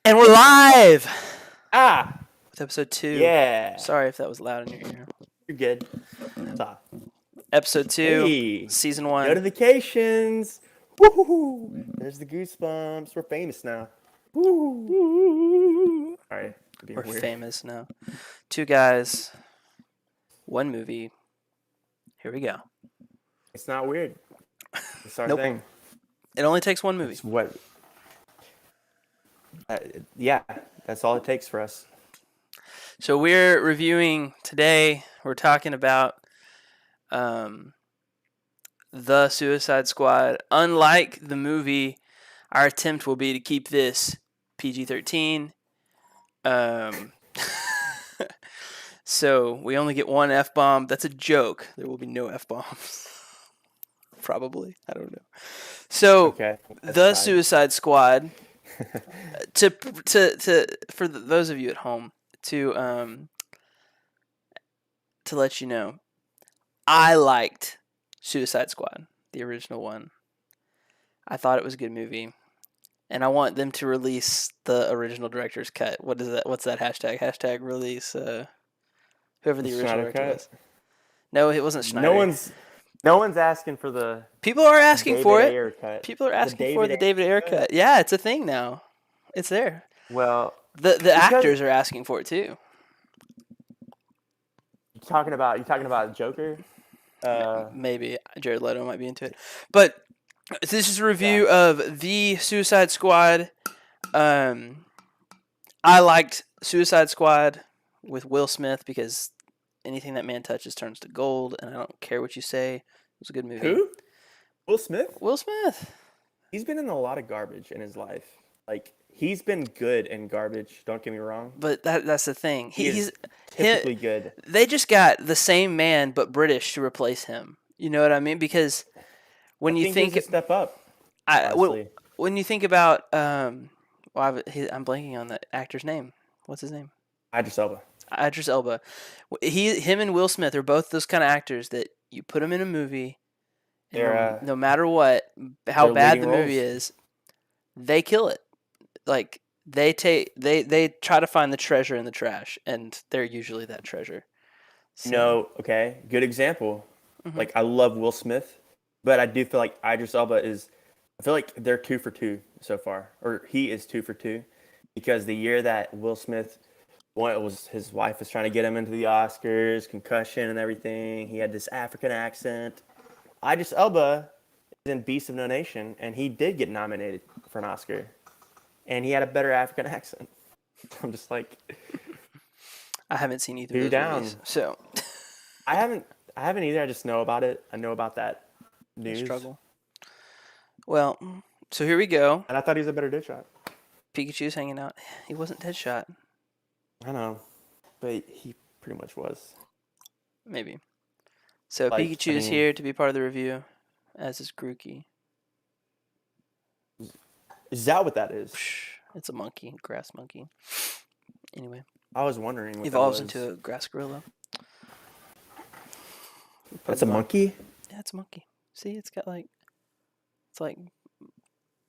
And we're live Ah, with episode 2. yeah. Sorry if that was loud in your ear. You're good. Stop. Episode 2, Hey, season 1. notifications. Woo! There's the goosebumps. We're famous now. Woo! Sorry, being We're weird. famous now. 2 guys, 1 movie. Here we go. It's not weird. It's our Nope. thing. It only takes 1 movie. It's what? Yeah, that's all it takes for us. So we're reviewing today. We're talking about The Suicide Squad. Unlike the movie, our attempt will be to keep this PG-13. So we only get 1 F-bomb. That's a joke. There will be no F-bombs. Probably. I don't know. So Okay. The Suicide Squad. For those of you at home, to let you know, I liked Suicide Squad, the original one. I thought it was a good movie, and I want them to release the original director's cut. What is that? What's that hashtag? Hashtag release whoever the original Snyder director cut? was. No, it wasn't Schneider. No one's asking for the People are asking for David it. Ayer cut. People are asking for the David David Ayer cut. Yeah, it's a thing now. It's there. Well, The actors are asking for it too. you talking about Joker? Maybe Jared Leto might be into it, but this is a review of The Suicide Squad. I liked Suicide Squad with Will Smith because anything that man touches turns to gold, and I don't care what you say. It was a good movie. Who? Will Smith? Will Smith. He's been in a lot of garbage in his life. Like, he's been good in garbage, don't get me wrong. But that's the thing. He's typically good. They just got the same man but British to replace him. You know what I mean? Because when you think he's a step up, when you think about I'm blanking on the actor's name. What's his name? Idris Elba. Idris Elba. Him and Will Smith are both those kind of actors that you put them in a movie, and no matter what, how bad the movie is, they kill it. Like they try to find the treasure in the trash, and they're usually that treasure. So. Okay, good example. Mm-hmm. Like, I love Will Smith, but I do feel like Idris Elba is. I feel like they're 2 for 2 so far, or he is 2 for 2, because the year that Will Smith. One was his wife was trying to get him into the Oscars, concussion and everything. He had this African accent. Idris Elba is in Beast of No Nation, and he did get nominated for an Oscar, and he had a better African accent. I'm just like, I haven't seen either of those movies, so I haven't either. I just know about it. I know about that news. Struggle. Well, so here we go. And I thought he was a better Deadshot. Pikachu's hanging out. He wasn't Deadshot. I know, but he pretty much was. Maybe. So Pikachu is here to be part of the review, as is Grookey. Is that what that is? It's a monkey, grass monkey. Anyway. I was wondering what evolves that was. into a grass gorilla. That's a monkey? Yeah, it's a monkey. See, it's like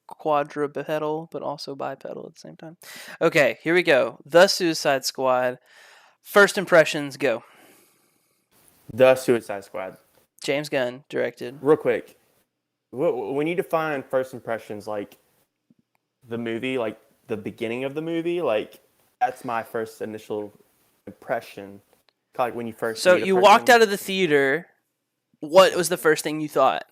quadrupedal, but also bipedal at the same time. Okay, here we go. The Suicide Squad. First impressions, go. The Suicide Squad. James Gunn directed. Real quick, when you define first impressions, like the movie, like the beginning of the movie, like that's my first initial impression. Like when you first. So you walked out of the theater. What was the first thing you thought?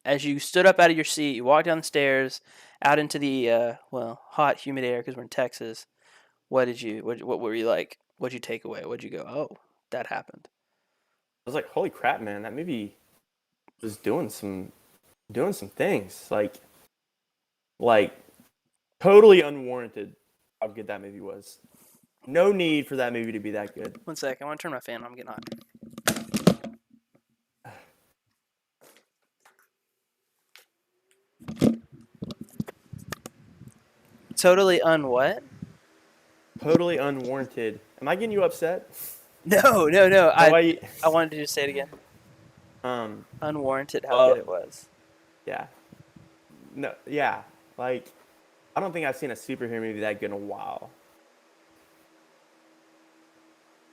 As you stood up out of your seat, you walked down the stairs, out into the hot, humid air because we're in Texas. What were you like? What'd you take away? What'd you go? Oh, that happened. I was like, holy crap, man! That movie was doing some things. Like totally unwarranted. How good that movie was. No need for that movie to be that good. 1 sec, I want to turn my fan on. I'm getting hot. Totally what? Totally unwarranted. Am I getting you upset? No. I wanted to just say it again. Unwarranted how good it was. Yeah. No. Yeah. Like, I don't think I've seen a superhero movie that good in a while.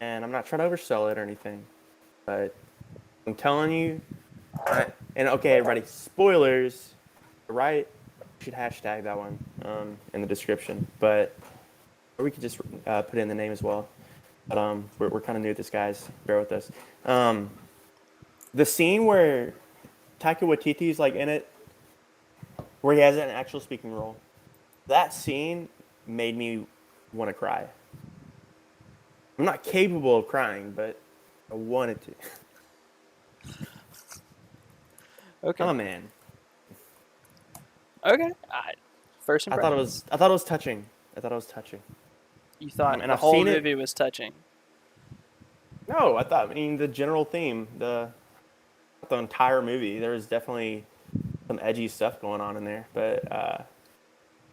And I'm not trying to oversell it or anything, but I'm telling you. And okay, everybody, spoilers, right? You should hashtag that one in the description, but or we could just put it in the name as well. But we're kind of new at this, guys. Bear with us. The scene where Taika Waititi's like in it, where he has an actual speaking role, that scene made me want to cry. I'm not capable of crying, but I wanted to. Okay. Oh man, Okay. First I thought it impressions. was. I thought it was touching. I thought it was touching. You thought And the I've whole seen it. movie was touching. No, I mean the general theme, the entire movie. There was definitely some edgy stuff going on in there, but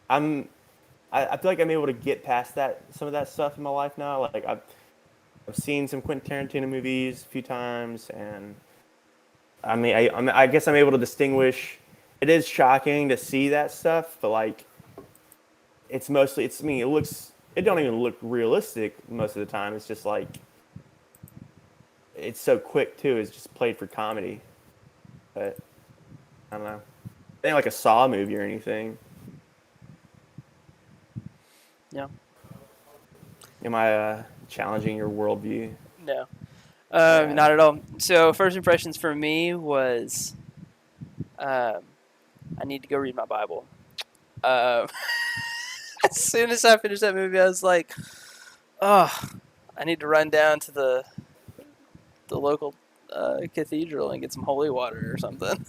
I feel like I'm able to get past some of that stuff in my life now. Like I've seen some Quentin Tarantino movies a few times, and I guess I'm able to distinguish. It is shocking to see that stuff, but like it's mostly it's I mean it don't even look realistic most of the time. It's just like it's so quick too. It's just played for comedy, but I don't know. It ain't like a Saw movie or anything. Yeah. Am I challenging your worldview? No. Not at all. So first impressions for me was, I need to go read my Bible. As soon as I finished that movie, I was like, oh, I need to run down to the local cathedral and get some holy water or something.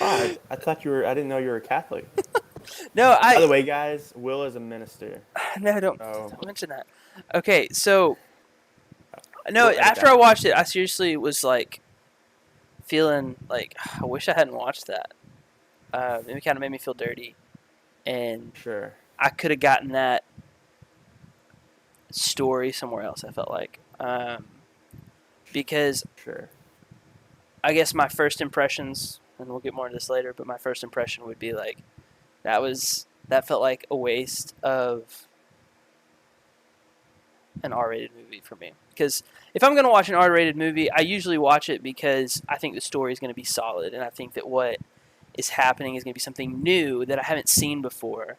Oh, I thought you were. I didn't know you were a Catholic. No, By the way, guys, Will is a minister. No, don't Oh, mention that. Okay, so no, We'll edit after that. I watched it, I seriously was like feeling like I wish I hadn't watched that. It kind of made me feel dirty, and Sure. I could have gotten that story somewhere else. I felt like because Sure. I guess my first impressions, and we'll get more into this later, but my first impression would be like that felt like a waste of an R-rated movie for me. Because if I'm going to watch an R-rated movie, I usually watch it because I think the story is going to be solid, and I think that what is happening is going to be something new that I haven't seen before,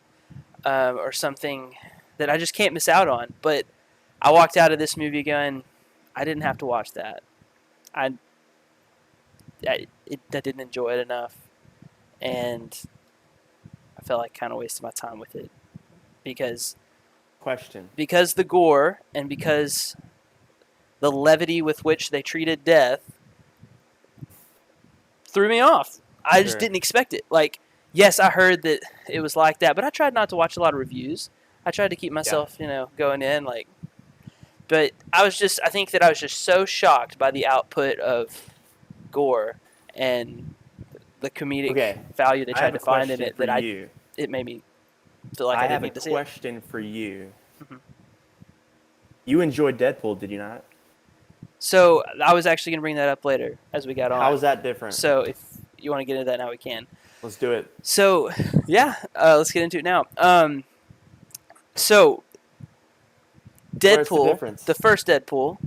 or something that I just can't miss out on. But I walked out of this movie going, I didn't have to watch that. I didn't enjoy it enough, and I felt like kind of wasted my time with it because Question. the gore and because the levity with which they treated death threw me off. I just Sure. didn't expect it. Like, yes, I heard that it was like that, but I tried not to watch a lot of reviews. I tried to keep myself, going in like. But I think that I was just so shocked by the output of gore and the comedic value they I have tried a to find in question it for that you. it made me feel like I I didn't have a need to see it. question for you. Mhm. You enjoyed Deadpool, did you not? So I was actually going to bring that up later as we got on. How is that different? So if you want to get into that now, we can. Let's do it. So yeah, let's get into it now. So Where's the Deadpool, difference? the first Deadpool,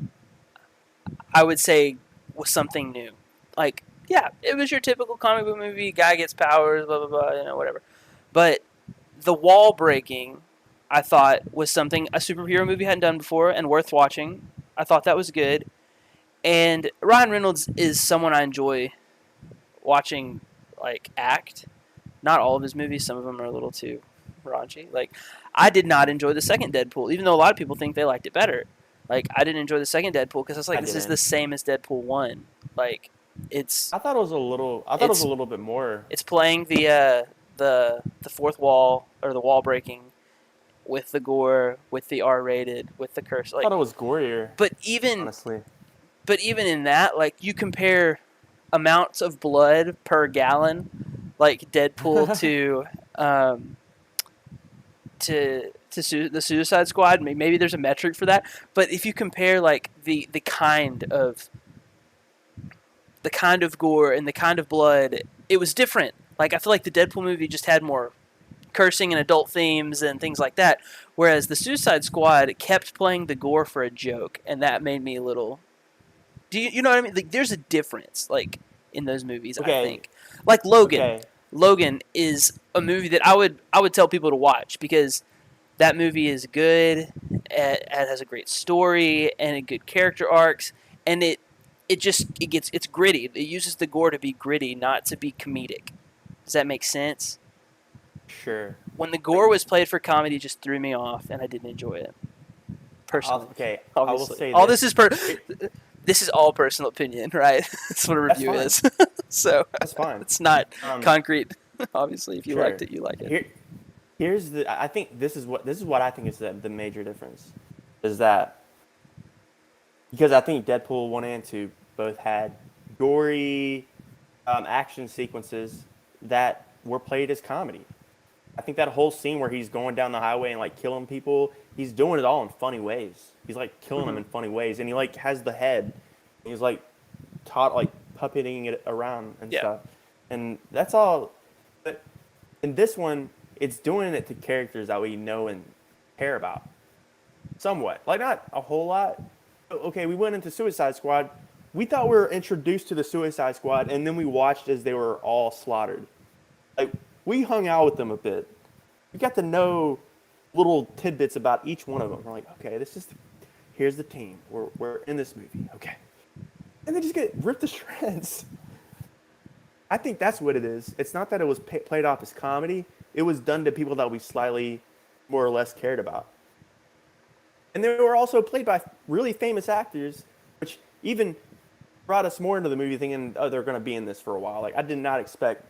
I would say was something new. Like, yeah, it was your typical comic book movie. Guy gets powers, blah blah blah, whatever. But the wall breaking, I thought was something a superhero movie hadn't done before and worth watching. I thought that was good. And Ryan Reynolds is someone I enjoy watching, like, act. Not all of his movies. Some of them are a little too raunchy. Like, I did not enjoy the second Deadpool, even though a lot of people think they liked it better. Like, I didn't enjoy the second Deadpool because I was like, this is the same as Deadpool 1. Like, it's... I thought it was a little bit more. It's playing the fourth wall, or the wall breaking, with the gore, with the R-rated, with the curse. I Like, thought it was gorier, honestly. But even in that, like, you compare amounts of blood per gallon, like Deadpool to the Suicide Squad. Maybe there's a metric for that, but if you compare like the kind of gore and the kind of blood, it was different. Like, I feel like the Deadpool movie just had more cursing and adult themes and things like that. Whereas the Suicide Squad kept playing the gore for a joke, and that made me a little. You know what I mean? Like, there's a difference, like in those movies. I Okay. think, like Logan. Okay. Logan is a movie that I would tell people to watch because that movie is good. It has a great story and a good character arcs, and it's gritty. It uses the gore to be gritty, not to be comedic. Does that make sense? Sure. When the gore was played for comedy, it just threw me off, and I didn't enjoy it. Personally, Okay. obviously. I will say all this. This is all personal opinion, right? That's what a review is. So That's fine. it's not concrete. Obviously, if you Sure. liked it, you like it. Here's the. I think this is what I think is the major difference, is that because I think Deadpool 1 and 2 both had gory action sequences that were played as comedy. I think that whole scene where he's going down the highway and like killing people, he's doing it all in funny ways. He's like killing them in funny ways, and he like has the head. And he's like puppeting it around and stuff, and that's all. But in this one, it's doing it to characters that we know and care about, somewhat. Like not a whole lot. Okay, we went into Suicide Squad. We thought we were introduced to the Suicide Squad, and then we watched as they were all slaughtered. Like, we hung out with them a bit. We got to know little tidbits about each one of them. We're like, okay, here's the team. We're in this movie. Okay. And they just get ripped to shreds. I think that's what it is. It's not that it was played off as comedy. It was done to people that we slightly more or less cared about. And they were also played by really famous actors, which even brought us more into the movie thinking, oh, they're going to be in this for a while. Like, I did not expect,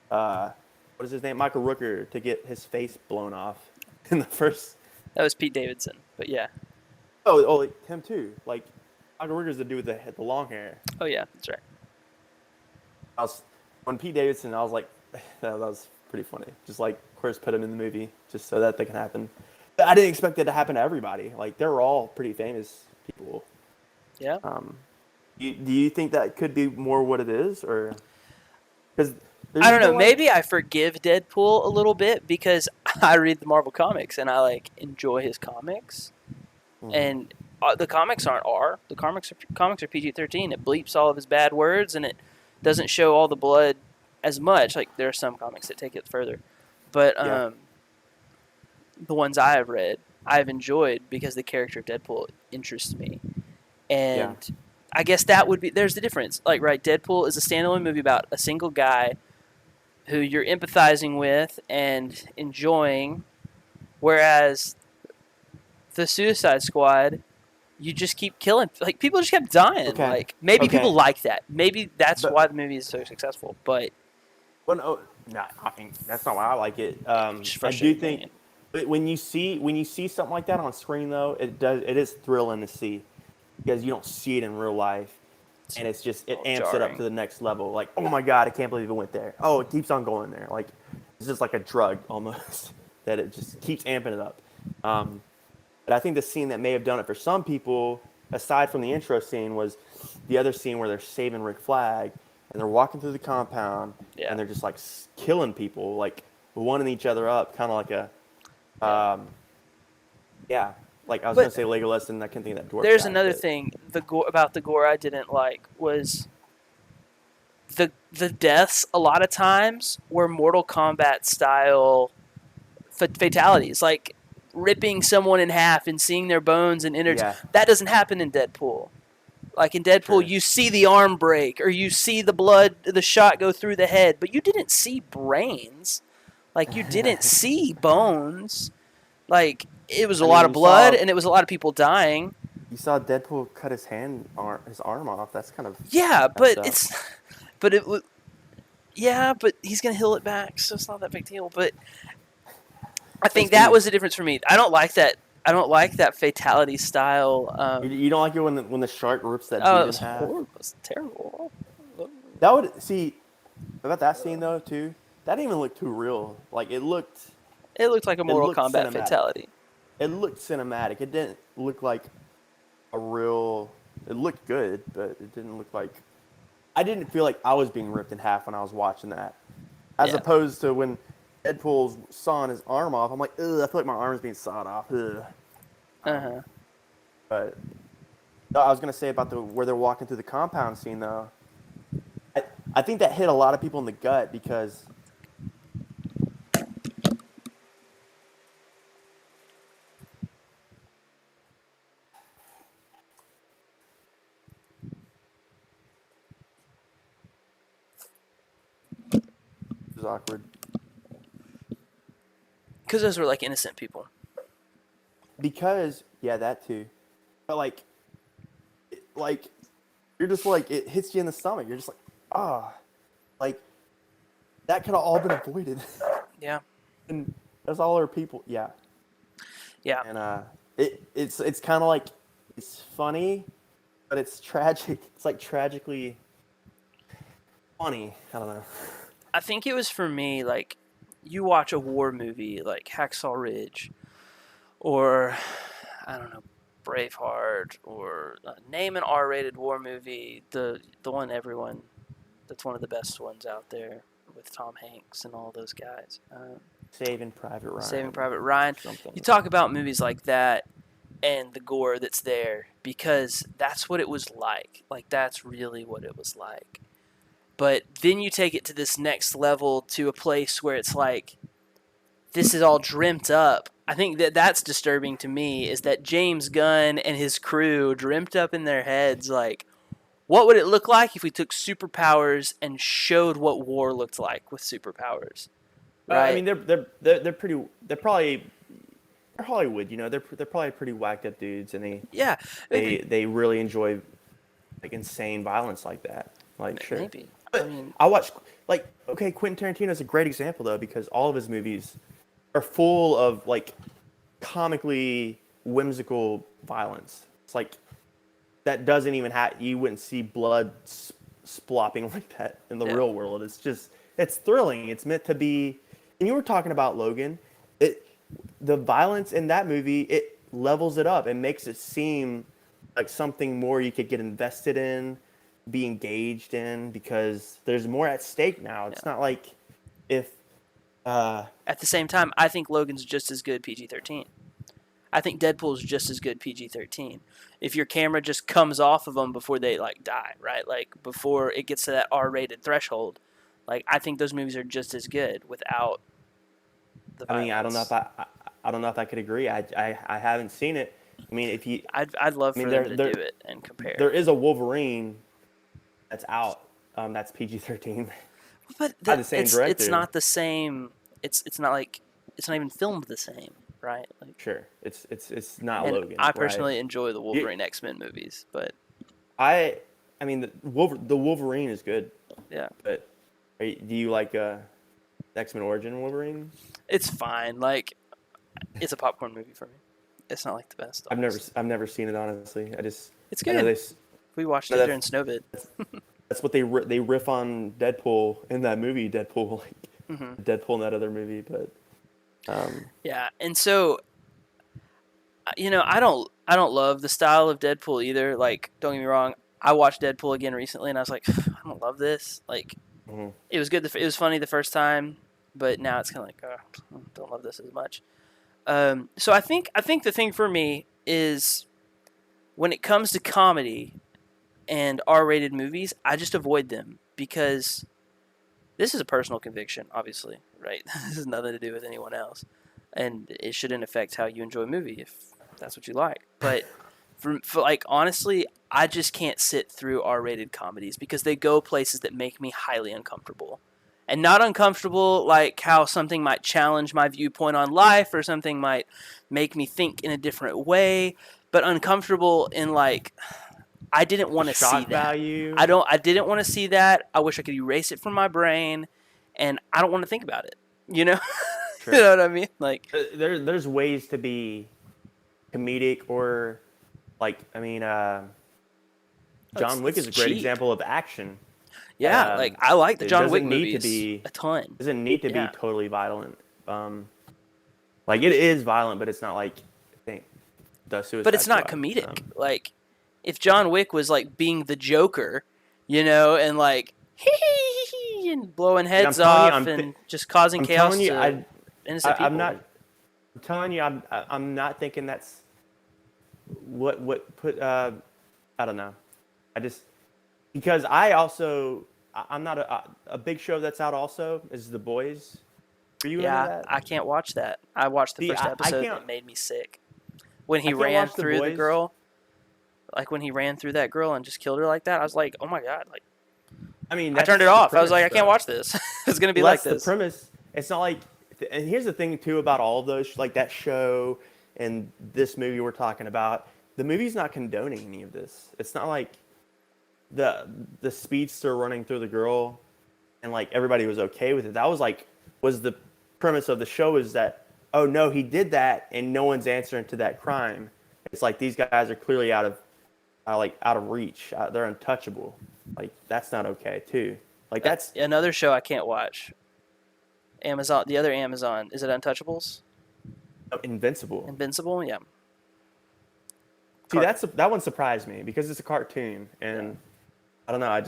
what is his name? Michael Rooker to get his face blown off in the first. That was Pete Davidson, but yeah. Oh, him too. Like, Michael Rooker's the dude with the long hair. Oh, yeah, that's right. When Pete Davidson, I was like, that was pretty funny. Just like, of course, put him in the movie just so that they can happen. But I didn't expect it to happen to everybody. Like, they were all pretty famous people. Yeah. Do you think that could be more what it is, or because I don't know. Maybe I forgive Deadpool a little bit because I read the Marvel comics and I like enjoy his comics, and the comics aren't R. The comics are PG-13. It bleeps all of his bad words and it doesn't show all the blood as much. Like there are some comics that take it further, but the ones I have read, I've enjoyed because the character of Deadpool interests me, and I guess that would be. There's the difference. Like, right, Deadpool is a standalone movie about a single guy who you're empathizing with and enjoying, whereas the Suicide Squad, you just keep killing. Like, people just kept dying. Okay. Like, maybe people like that. Maybe that's why the movie is so successful. But I mean, that's not why I like it. I do think when you see something like that on screen, though, it is thrilling to see. Because you don't see it in real life, and it amps it up to the next level. Like, oh my God, I can't believe it went there. Oh, it keeps on going there. Like, it's just like a drug almost that it just keeps amping it up. But I think the scene that may have done it for some people, aside from the intro scene, was the other scene where they're saving Rick Flag and they're walking through the compound and they're just like killing people, like one each other up, kind of like a, Like I was going to say Legolas, and I can't think of that dwarf. There's another thing about the gore I didn't like was the deaths. A lot of times were Mortal Kombat style fatalities, like ripping someone in half and seeing their bones and innards. Yeah. That doesn't happen in Deadpool. Like in Deadpool, you see the arm break or you see the blood, the shot go through the head, but you didn't see brains. Like you didn't see bones. Like. It was a lot of blood, and it was a lot of people dying. You saw Deadpool cut his arm off. That's kind of but he's gonna heal it back, so it's not that big deal. But I think that was the difference for me. I don't like that. I don't like that fatality style. You don't like it when the shark rips that dude in half? Horrible. It was terrible. That would see about that scene though too. That didn't even look too real. Like it looked like a Mortal Kombat fatality. It looked cinematic. It didn't look like a real. It looked good, but it didn't look like. I didn't feel like I was being ripped in half when I was watching that, as opposed to when Deadpool's sawing his arm off, I'm like, ugh, I feel like my arm's being sawed off. Ugh. Uh-huh. But no, I was gonna say about where they're walking through the compound scene though. I think that hit a lot of people in the gut because it was awkward. Because those were like innocent people. Because yeah, that too. But like you're just like it hits you in the stomach. You're just like like that could have all been avoided. Yeah. And that's all our people. Yeah. Yeah. And it's kind of like it's funny, but it's tragic. It's like tragically funny. I don't know. I think it was for me, like, you watch a war movie like Hacksaw Ridge or, I don't know, Braveheart, or name an R-rated war movie, the one everyone, that's one of the best ones out there with Tom Hanks and all those guys. Saving Private Ryan. Saving Private Ryan. Something. You talk about movies like that and the gore that's there because that's what it was like. Like, that's really what it was like. But then you take it to this next level to a place where it's like, this is all dreamt up. I think that's disturbing to me, is that James Gunn and his crew dreamt up in their heads, like, what would it look like if we took superpowers and showed what war looked like with superpowers? Right? I mean, they're pretty. They're Hollywood, you know. They're probably pretty whacked up dudes, and they really enjoy like insane violence like that. Like sure. Maybe. But I watch Quentin Tarantino is a great example though, because all of his movies are full of like comically whimsical violence. It's like that doesn't even you wouldn't see blood splopping like that in the real world. It's thrilling. It's meant to be. And you were talking about Logan. The violence in that movie, it levels it up and makes it seem like something more you could get invested in, be engaged in, because there's more at stake now. It's not like if at the same time, I think Logan's just as good PG-13. I think Deadpool's just as good PG-13. If your camera just comes off of them before they like die, right? Like before it gets to that R-rated threshold, like I think those movies are just as good without the violence. I mean, I don't know if I could agree. I haven't seen it. I mean, if you, I'd love for them to do it and compare. There is a Wolverine that's out. That's PG-13. But by the same director. It's not the same. It's not like it's not even filmed the same, right? Like, sure, it's not Logan. I personally enjoy the Wolverine X-Men movies, but I mean the Wolverine is good. Yeah. But do you like X-Men Origin Wolverine? It's fine. Like, it's a popcorn movie for me. It's not like the best. I've never seen it, honestly. It's good. We watched it during Snowvid. That's what they riff on Deadpool in that movie. Deadpool, Deadpool in that other movie, but yeah. And so, you know, I don't love the style of Deadpool either. Like, don't get me wrong. I watched Deadpool again recently, and I was like, I don't love this. Like, it was good. It was funny the first time, but now it's kind of like, I don't love this as much. So I think the thing for me is when it comes to comedy and R-rated movies, I just avoid them because this is a personal conviction, obviously, right? This has nothing to do with anyone else, and it shouldn't affect how you enjoy a movie if that's what you like. But for like, honestly, I just can't sit through R-rated comedies because they go places that make me highly uncomfortable. And not uncomfortable like how something might challenge my viewpoint on life or something might make me think in a different way, but uncomfortable in like, I didn't want to see that. Value. I didn't want to see that. I wish I could erase it from my brain, and I don't want to think about it. You know? Sure. You know what I mean? Like, there's ways to be comedic or like, I mean, John Wick is a great example of action. Yeah, like I like the John Wick movies a ton. It doesn't need to be totally violent. Like it is violent, but it's not like the Suicide But it's not comedic. Like if John Wick was like being the Joker, you know, and like crazy and blowing I'm heads telling you, off and just causing I'm chaos telling you, to innocent people. I'm not. I'm telling you, I'm not thinking that's what put. I don't know. I just because I'm not a big show that's out. Also, is The Boys. Are you into Yeah, that? I can't watch that. I watched the See, first I episode and can't. it made me sick. When I he can't ran watch The through the Boys. girl, like when he ran through that girl and just killed her like that, I was like, oh my god! Like I mean, I turned it that's the off. I was like, premise, I can't though. watch this. It's gonna be Well, like that's the this. premise. It's not like, and here's the thing too about all of those, like that show and this movie we're talking about. The movie's not condoning any of this. It's not like the speedster running through the girl, and like everybody was okay with it. That was the premise of the show is that oh no he did that and no one's answering to that crime. It's like these guys are clearly out of reach. They're untouchable. Like that's not okay too. Like that's Another show I can't watch. Amazon, the other Amazon, is it Untouchables? invincible. Invincible, yeah. See, that one surprised me because it's a cartoon, and I don't know. It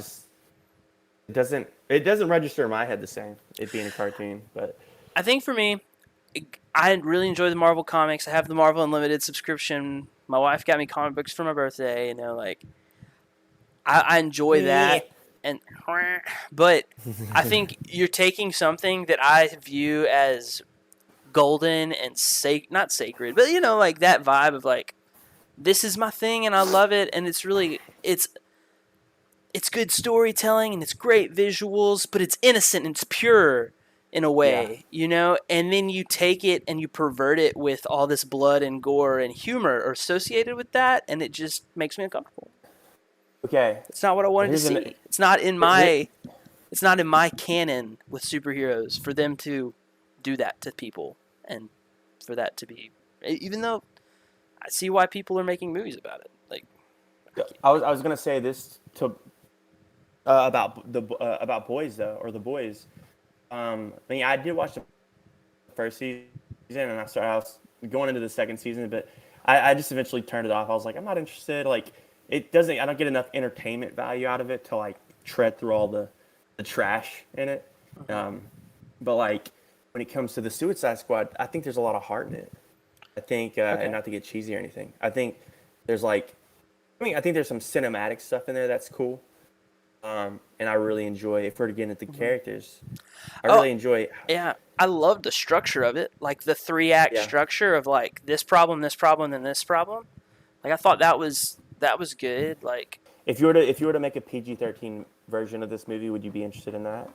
doesn't register in my head the same. It being a cartoon, but I think for me, I really enjoy the Marvel comics. I have the Marvel Unlimited subscription. My wife got me comic books for my birthday. You know, like I enjoy that. And but I think you're taking something that I view as golden and not sacred, but you know, like that vibe of like this is my thing and I love it, and it's really it's good storytelling and it's great visuals, but it's innocent and it's pure in a yeah. way, you know? And then you take it and you pervert it with all this blood and gore and humor associated with that, and it just makes me uncomfortable. Okay. It's not what I wanted to Here's an see. It's not in my canon with superheroes for them to do that to people and for that to be, even though I see why people are making movies about it. Like I was gonna say this to about boys though or the boys. I mean, I did watch the first season, and I was going into the second season, but I just eventually turned it off. I was like, I'm not interested. Like, it doesn't. I don't get enough entertainment value out of it to like tread through all the trash in it. But like when it comes to the Suicide Squad, I think there's a lot of heart in it. I think, and not to get cheesy or anything, I think there's like, I think there's some cinematic stuff in there that's cool. And I really enjoy, if we're to get into characters, I really enjoy. Yeah, I love the structure of it, like the 3-act Yeah. structure of like this problem, then this problem. Like I thought that was good. Like If you were to make a PG-13 version of this movie, would you be interested in that?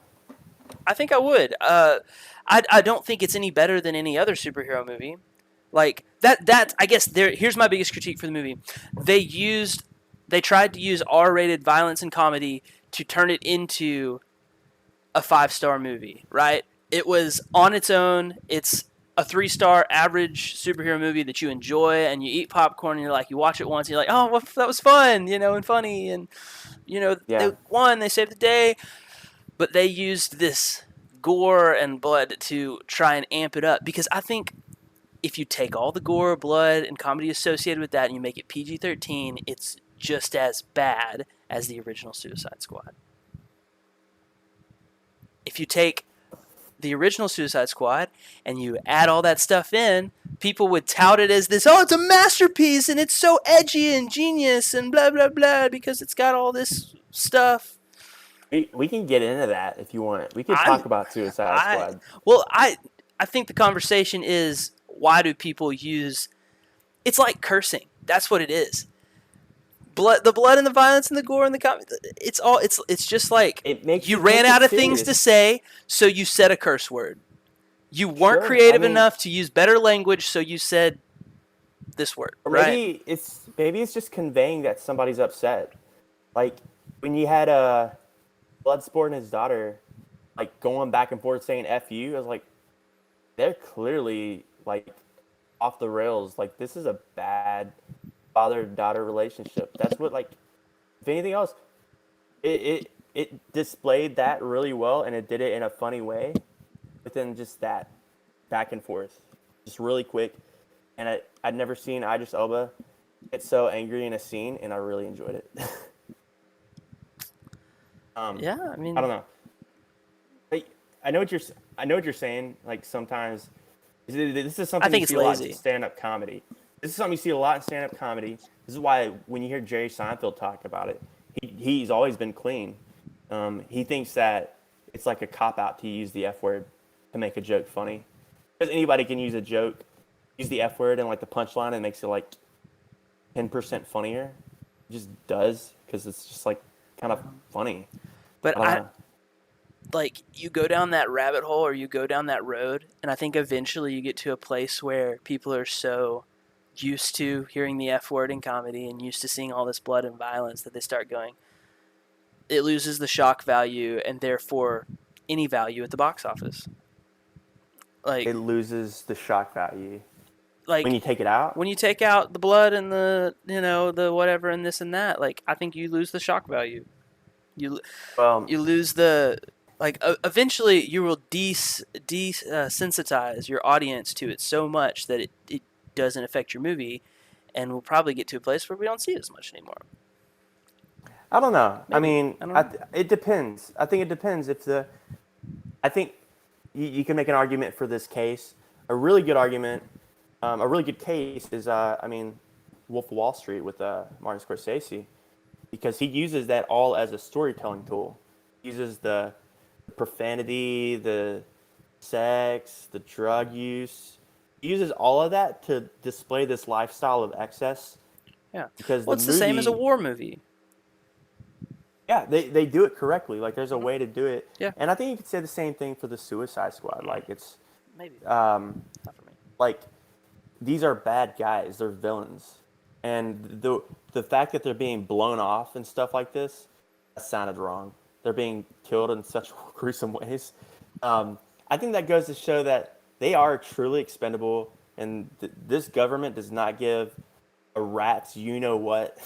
I think I would. I don't think it's any better than any other superhero movie. Like that I guess here's my biggest critique for the movie. They tried to use R-rated violence and comedy to turn it into a 5-star movie, right? It was on its own. It's a 3-star average superhero movie that you enjoy and you eat popcorn and you're like, you watch it once and you're like, oh, well, that was fun, you know, and funny. And, you know, Yeah. they won, they saved the day. But they used this gore and blood to try and amp it up because I think if you take all the gore, blood, and comedy associated with that and you make it PG-13, it's just as bad as the original Suicide Squad. If you take the original Suicide Squad and you add all that stuff in, people would tout it as this, oh, it's a masterpiece and it's so edgy and genius and blah, blah, blah because it's got all this stuff. We can get into that if you want. We can talk about Suicide Squad. Well, I think the conversation is, why do people use... It's like cursing. That's what it is. The blood and the violence and the gore and the it's just like It makes you you ran take out it of things to serious. say, so you said a curse word. You weren't Sure, creative I mean- enough to use better language, so you said this word, Or right? maybe it's just conveying that somebody's upset. Like when you had Bloodsport and his daughter, like going back and forth saying "f you," I was like, they're clearly like off the rails. Like this is a bad father-daughter relationship. That's what like, if anything else, it displayed that really well, and it did it in a funny way. Within just that back and forth, just really quick, and I'd never seen Idris Elba get so angry in a scene, and I really enjoyed it. Yeah, I mean, I don't know. I know what you're saying. Like sometimes this is I something you think it's see a lot in lazy. stand-up comedy. This is something you see a lot in stand-up comedy. This is why when you hear Jerry Seinfeld talk about it, he's always been clean. He thinks that it's like a cop out to use the F word to make a joke funny, because anybody can use a joke, use the F word and like the punchline, and it makes it like 10% funnier. It just does because it's just like kind of funny. But I don't know. like you go down that rabbit hole or you go down that road, and I think eventually you get to a place where people are so used to hearing the F word in comedy and used to seeing all this blood and violence that they start going, it loses the shock value and therefore any value at the box office. It Like loses the shock value when like you take it out. when you take out the blood and the the whatever and this and that, like I think you lose the shock value. You Well, you lose the like eventually you will desensitize your audience to it so much that it doesn't affect your movie, and we'll probably get to a place where we don't see it as much anymore. I don't know. I Maybe. mean, I don't know. it depends. I think it depends if the. I think you can make an argument for this case. A really good argument, a really good case is, I mean, Wolf of Wall Street with Martin Scorsese, because he uses that all as a storytelling tool. He uses the profanity, the sex, the drug use. He uses all of that to display this lifestyle of excess Yeah. because Well, the it's the same as a movie. war movie. Yeah, they do it correctly. Like there's a way to do it, Yeah. and I think you could say the same thing for the Suicide Squad. Like it's Maybe. um, Not for me. like these are bad guys. They're villains, and the fact that they're being blown off and stuff like this, that sounded wrong. They're being killed in such gruesome ways. I think that goes to show that they are truly expendable, and this government does not give a rat's you know what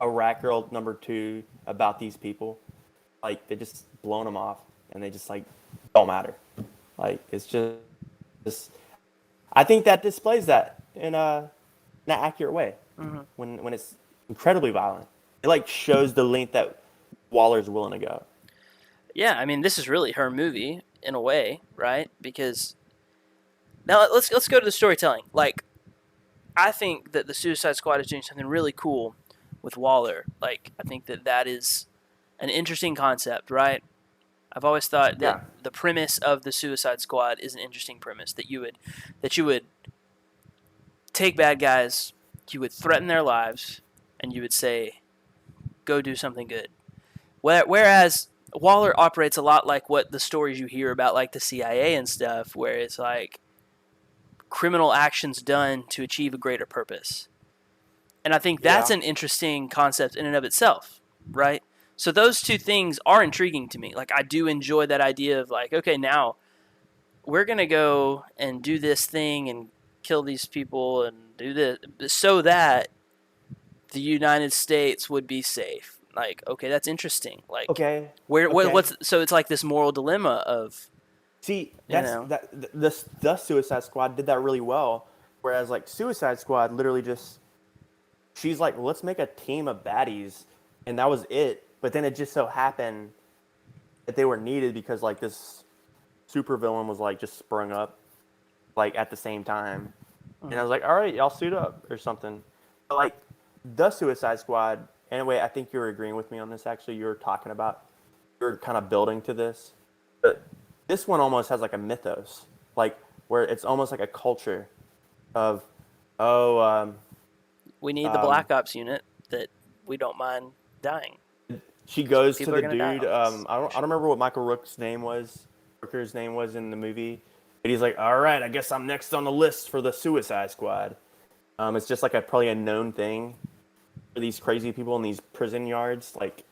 a rat girl number two about these people. Like they just blown them off, and they just like don't matter. Like it's just I think that displays that in an accurate way Mm-hmm. when it's incredibly violent. It like shows the length that Waller's willing to go. Yeah, I mean, this is really her movie in a way, right? Because now let's go to the storytelling. Like, I think that the Suicide Squad is doing something really cool with Waller. Like, I think that that is an interesting concept, right? I've always thought that Yeah. the premise of the Suicide Squad is an interesting premise that you would take bad guys, you would threaten their lives, and you would say, "Go do something good." Whereas Waller operates a lot like what the stories you hear about, like the CIA and stuff, where it's like criminal actions done to achieve a greater purpose. And I think that's Yeah. an interesting concept in and of itself, right? So those two things are intriguing to me. Like I do enjoy that idea of like, okay, now we're gonna go and do this thing and kill these people and do this so that the United States would be safe. Like, okay, that's interesting. Like, Okay. what's Okay. so it's like this moral dilemma of See, you that's know, the Suicide Squad did that really well. Whereas like Suicide Squad literally just she's like, let's make a team of baddies, and that was it. But then it just so happened that they were needed because like this supervillain was like just sprung up like at the same time, and I was like, all right, y'all suit up or something. But like the Suicide Squad, anyway, I think you were agreeing with me on this. Actually, you were talking about you're kind of building to this, but this one almost has like a mythos, like where it's almost like a culture of oh we need the um, Black Ops unit that we don't mind dying. she goes to People are the gonna die dude. on this I don't mission. remember what Michael Rook's name was. Rooker's name was in the movie, but he's like, all right, I guess I'm next on the list for the Suicide Squad. It's just like a probably a known thing for these crazy people in these prison yards. Like,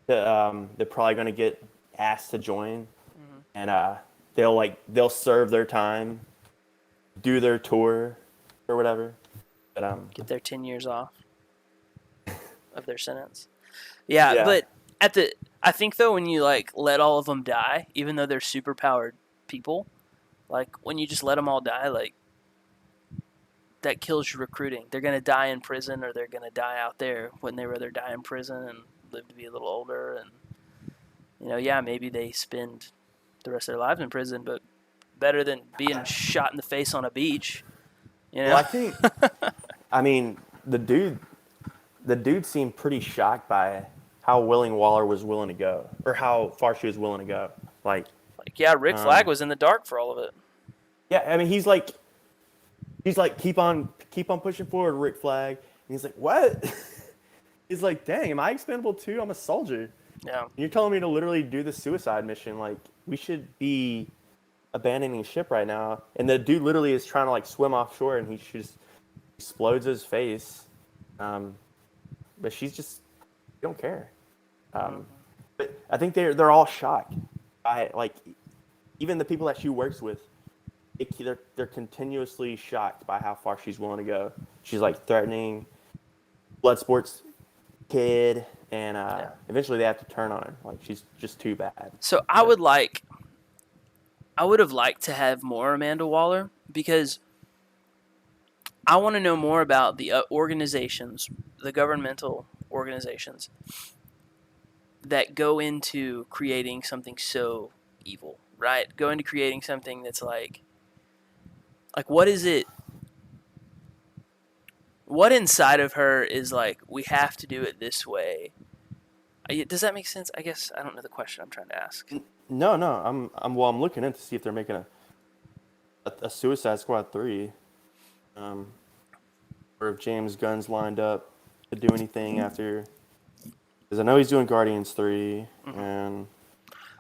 they're probably gonna get asked to join, Mm-hmm. and they'll serve their time, do their tour, or whatever. But Get their 10 years off of their sentence. Yeah, yeah, but I think though when you like let all of them die, even though they're super powered people, like when you just let them all die, like that kills your recruiting. They're gonna die in prison, or they're gonna die out there. Wouldn't they rather die in prison and live to be a little older? And yeah, maybe they spend the rest of their lives in prison, but better than being shot in the face on a beach. You know? Well, I think, I mean, the dude seemed pretty shocked by how willing Waller was willing to go, or how far she was willing to go. Like, yeah, Rick Flag was in the dark for all of it. yeah, I mean, he's like, keep on pushing forward, Rick Flag. And he's like, what? He's like, dang, am I expendable too? I'm a soldier. Yeah. And you're telling me to literally do the suicide mission? Like, we should be abandoning ship right now. And the dude literally is trying to like swim offshore, and he just explodes his face. But she's just, they don't care. But I think they're all shocked by, like, even the people that she works with. They're continuously shocked by how far she's willing to go. She's like threatening Bloodsport's kid, and eventually they have to turn on her. Like, she's just too bad. So I would have liked to have more Amanda Waller, because I want to know more about the organizations, the governmental organizations that go into creating something so evil, right? Go into creating something that's like what is it? What inside of her is like, we have to do it this way? Does that make sense? I guess I don't know the question I'm trying to ask. No, I'm looking in to see if they're making a Suicide Squad 3. Or if James Gunn's lined up to do anything after, because I know he's doing Guardians 3, and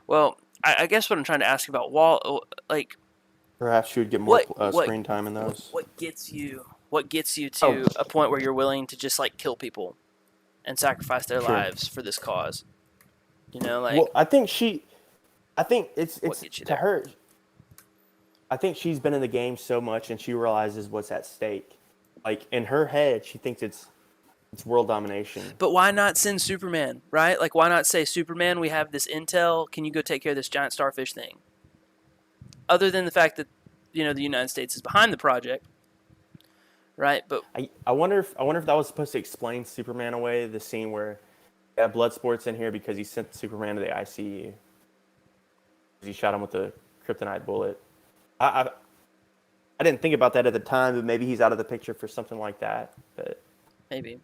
well, I guess what I'm trying to ask about like, perhaps she would get more screen time in those. What gets you to a point where you're willing to just like kill people and sacrifice their lives for this cause? You know, like. Well, I think it's to there? her. I think she's been in the game so much, and she realizes what's at stake. Like, in her head, she thinks it's world domination. But why not send Superman, right? Like, why not say, Superman, we have this intel. Can you go take care of this giant starfish thing? Other than the fact that, you know, the United States is behind the project, right? But I wonder if that was supposed to explain Superman away. The scene where they have Bloodsport's in here because he sent Superman to the ICU. He shot him with a kryptonite bullet. I didn't think about that at the time, but maybe he's out of the picture for something like that. But maybe.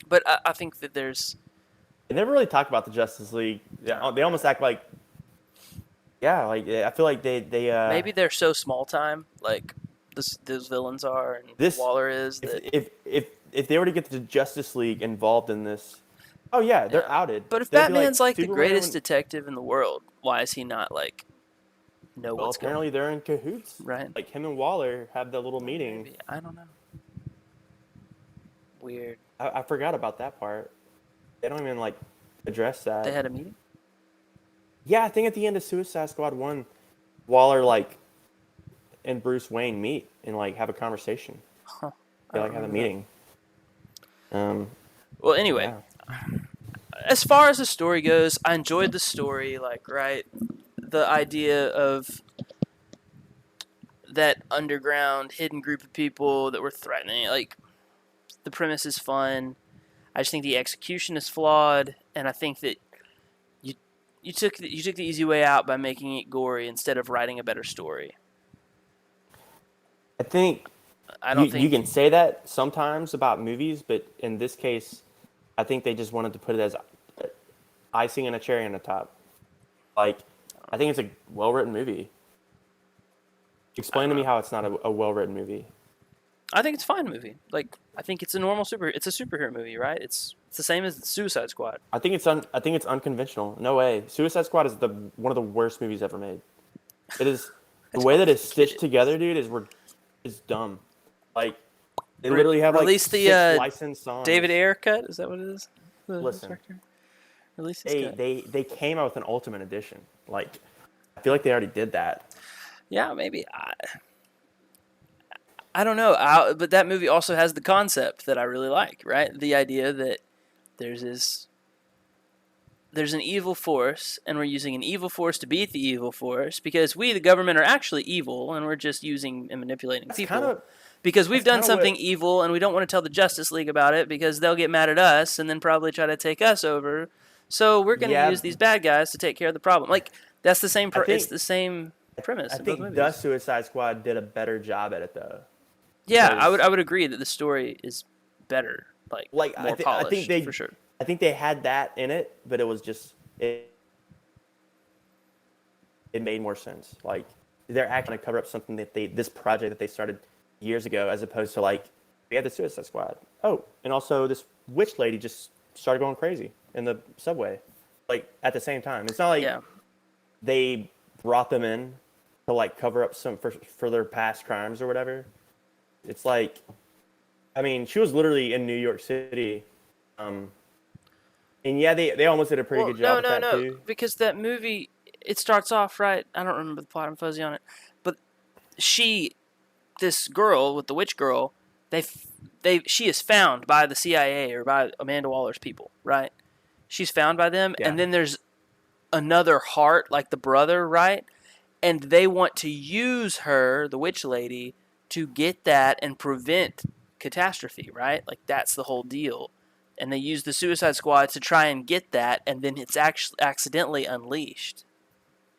But I think that there's. They never really talk about the Justice League. They almost act like. Yeah, like I feel like they maybe they're so small time, like those villains are, and Waller is. If they were to get the Justice League involved in this, oh yeah, they're outed. But if Batman's like the greatest detective in the world, why is he not like know what's going on? Apparently they're in cahoots, right? Like him and Waller have that little meeting. Maybe. I don't know. Weird. I forgot about that part. They don't even like address that. They had a meeting? Yeah, I think at the end of Suicide Squad 1, Waller and Bruce Wayne meet and like have a conversation. Huh. They like have a meeting. Well, anyway, yeah. As far as the story goes, I enjoyed the story. Like, right, the idea of that underground hidden group of people that were threatening. Like, the premise is fun. I just think the execution is flawed, and I think that you took the easy way out by making it gory instead of writing a better story. I think you can say that sometimes about movies, but in this case, I think they just wanted to put it as icing and a cherry on the top. Like, I think it's a well-written movie. Explain to me how it's not a well-written movie. I think it's a fine movie. Like, I think it's a normal it's a superhero movie, right? It's the same as Suicide Squad. I think it's unconventional. No way. Suicide Squad is one of the worst movies ever made. It is the way that it's stitched together, dude, is dumb. Like, they literally have like release the 6 licensed songs. David Ayer cut. Is that what it is? Listen, release his cut. They came out with an Ultimate Edition. Like, I feel like they already did that. Yeah, maybe. I don't know, but that movie also has the concept that I really like, right? The idea that there's an evil force, and we're using an evil force to beat the evil force because we, the government, are actually evil, and we're just using and manipulating people. Because we've done something evil, and we don't want to tell the Justice League about it because they'll get mad at us and then probably try to take us over. So we're going to use these bad guys to take care of the problem. Like, That's the same. I It's think the same premise I in both think the movies. Suicide Squad did a better job at it though, Yeah, I would because agree that the story is better, like like more I think polished for sure. they had that in it, but it was just it made more sense. Like they're actually to cover up something that this project that they started years ago, as opposed to like we had the Suicide Squad. Oh, and also this witch lady just started going crazy in the subway, like at the same time. It's not like Yeah. they brought them in to like cover up some for their past crimes or whatever. It's like, I mean, she was literally in New York City, um, and yeah, they almost did a pretty Well, good job no, with no, that no, too. because that movie it starts off right. I don't remember the plot. I'm fuzzy on it, but she, this girl with the witch girl, they, she is found by the CIA or by Amanda Waller's people, right? She's found by them, Yeah, and then there's another heart, like the brother, right? And they want to use her, the witch lady, to get that and prevent catastrophe, right? Like that's the whole deal. And they use the Suicide Squad to try and get that, and then it's actually accidentally unleashed.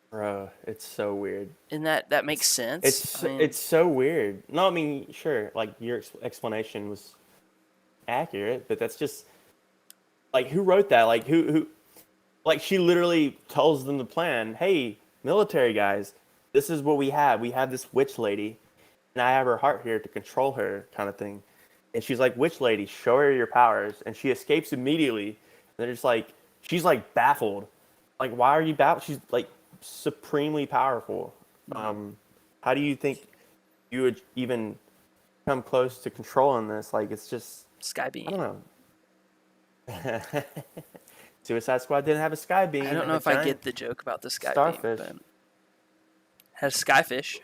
bro, it's so weird. And that makes sense. I mean, It's so weird. No, I mean, sure, like your explanation was accurate, but that's just like who wrote that? Like who like she literally tells them the plan. Hey, military guys, this is what we have. We have this witch lady, and I have her heart here to control her, kind of thing. And she's like, "Witch lady, show her your powers." And she escapes immediately. And they're just like, she's like baffled. Like, why are you baffled? She's like supremely powerful. Um, how do you think you would even come close to controlling this? Like, it's just, I Skybeam. don't know. Suicide Squad didn't have a sky I beam don't and know a if I get giant the joke about the Skybeam, starfish. but has Skyfish.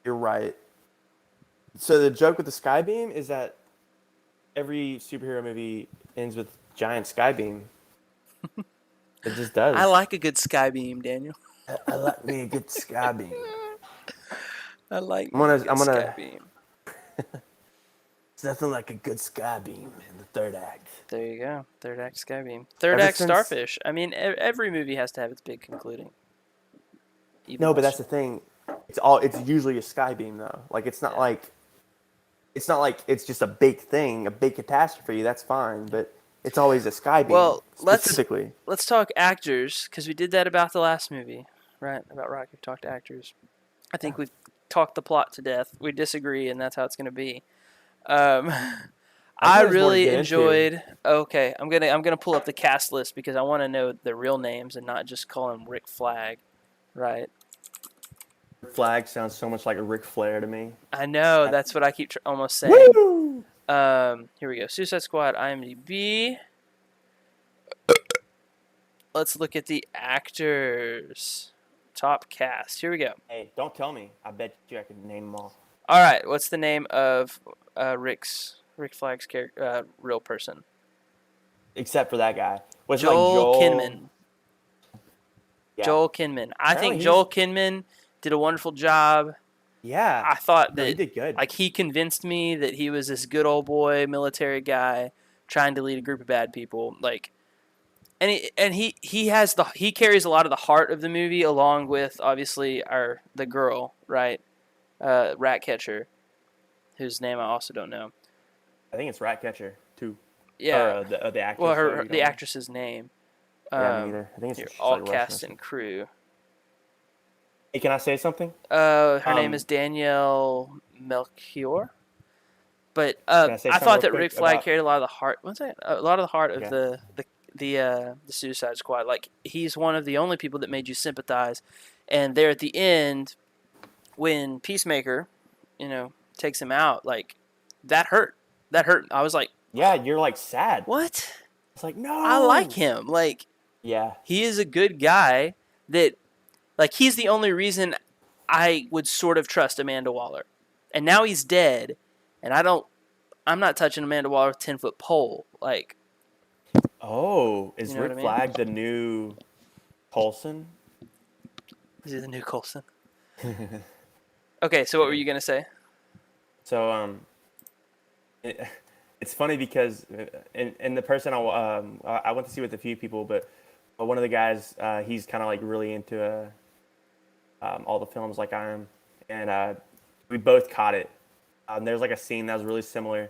You're right. So the joke with the sky beam is that every superhero movie ends with giant sky beam. It just I does. like a good Skybeam, Daniel. I like me a good sky beam. I like me a good I'm gonna. Skybeam. It's nothing like a good sky beam in the third act. There you go. Third act Skybeam. Third Ever act since Starfish. I mean, every movie has to have its big concluding. Even no, but this. that's the thing. It's usually a sky beam though. Like Yeah. it's not like it's just a big thing, a big catastrophe. That's fine, but it's always a sky beam Well, specifically. let's talk actors because we did that about the last movie, right? About Rocky. We talked actors. I think we've talked the plot to death. We disagree, and that's how it's going to be. Um, I I think there's more to really get into. enjoyed. Okay, I'm gonna pull up the cast list because I want to know the real names and not just call him Rick Flag, right? Flag sounds so much like a Ric Flair to me. I know that's what I keep almost saying. Woo! Here we go. Suicide Squad, IMDb. Let's look at the actors. Top cast. Here we go. Hey, don't tell me. I bet you I could name them all. All right. What's the name of Rick Flag's real person? Except for that guy. Was it like Joel Joel Kinnaman. Yeah. Joel Kinnaman. I Apparently think Joel Kinnaman did a wonderful job. Yeah. I thought No, he that did good. like he convinced me that he was this good old boy military guy trying to lead a group of bad people. Like, and he carries a lot of the heart of the movie along with obviously the girl, right, Ratcatcher, whose name I also don't know. I think it's Ratcatcher too. Yeah, Or the actress. well, sorry, you the don't- actress's name. Yeah, me either. I think it's Here, just all like Russian or cast something. and crew. Hey, can I say something? Her name Um, is Danielle Melchior. But Can I say I something thought real that quick Rick Flag about? carried a lot of the heart. One second, a lot of the heart of Okay. the Suicide Squad. Like he's one of the only people that made you sympathize. And there at the end, when Peacemaker, takes him out, like that hurt. That hurt. I was like, Yeah, you're like sad. what? It's like no. I like him. Like Yeah. he is a good guy. That like he's the only reason I would sort of trust Amanda Waller. And now he's dead, and I'm not touching Amanda Waller with a 10-foot pole. Like, Oh, is You know what Rick I mean? Flag the new Coulson? is he the new Coulson? Okay, so what were you gonna say? So it's funny because and the person I went to see with a few people, but but one of the guys, he's kind of like really into all the films like I am, and we both caught it. There's like a scene that was really similar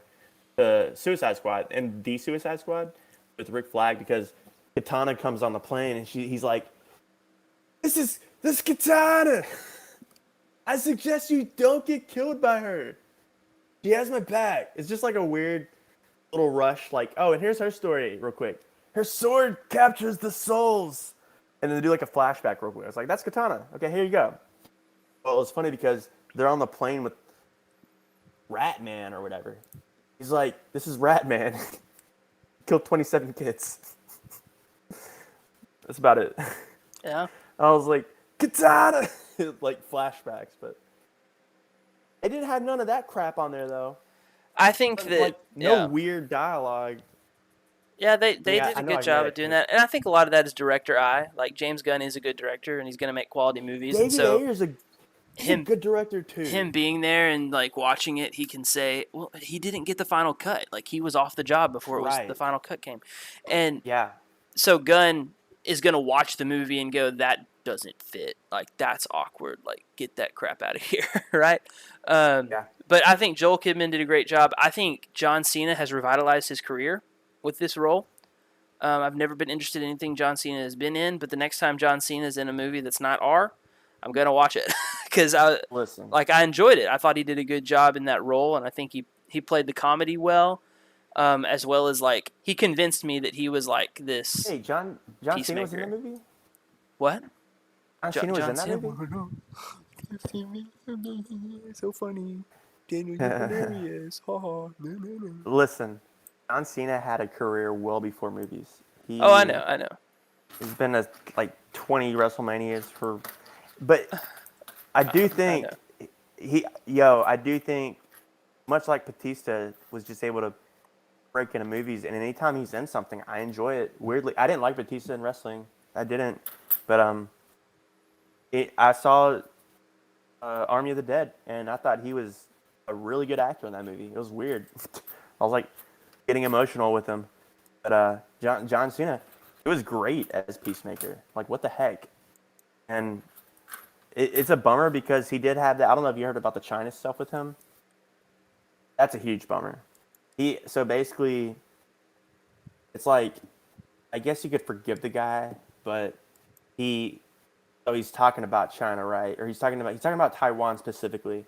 to Suicide Squad and the Suicide Squad with Rick Flag because Katana comes on the plane and he's like, this Katana. I suggest you don't get killed by her. She has my back. It's just like a weird little rush, like, oh, and here's her story real quick. Her sword captures the souls. And then they do like a flashback real quick. I was like, that's Katana. Okay, here you go. Well, it's funny because they're on the plane with Rat Man or whatever. He's like, this is Rat Man. Killed 27 kids. That's about it. Yeah. I was like, Katana! Like flashbacks, but it didn't have none of that crap on there though. I think that Like no weird dialogue. Yeah, they Yeah, did I a know I good job get of doing it. that, and I think a lot of that is director eye. Like James Gunn is a good director, and he's going to make quality movies, and David so Ayer's a him good director too. him being there and like watching it, he can say, well, he didn't get the final cut. Like he was off the job before it was the Right. final cut came, and Yeah. so Gunn is going to watch the movie and go, that doesn't fit. Like that's awkward. Like get that crap out of here, right? Yeah. But I think Joel Kidman did a great job. I think John Cena has revitalized his career with this role. I've never been interested in anything John Cena has been in, but the next time John Cena is in a movie that's not R, I'm gonna watch it because I Listen. enjoyed it. I thought he did a good job in that role, and I think he played the comedy well, as well as like he convinced me that he was like this. Hey, John Cena was in the Peacemaker. movie? What? John Cena was in that Cena? movie? So funny. Daniel, you're hilarious. Listen, John Cena had a career well before movies. Oh, I know. He's been to like 20 WrestleManias but I do think I do think much like Batista was just able to break into movies, and anytime he's in something, I enjoy it. Weirdly, I didn't like Batista in wrestling. I didn't, but I saw Army of the Dead, and I thought he was a really good actor in that movie. It was weird. I was like getting emotional with him. But John Cena, it was great as Peacemaker. Like, what the heck? And it's a bummer because he did have that. I don't know if you heard about the China stuff with him. That's a huge bummer. So basically, it's like, I guess you could forgive the guy, but he's talking about China, right? Or he's talking about Taiwan specifically,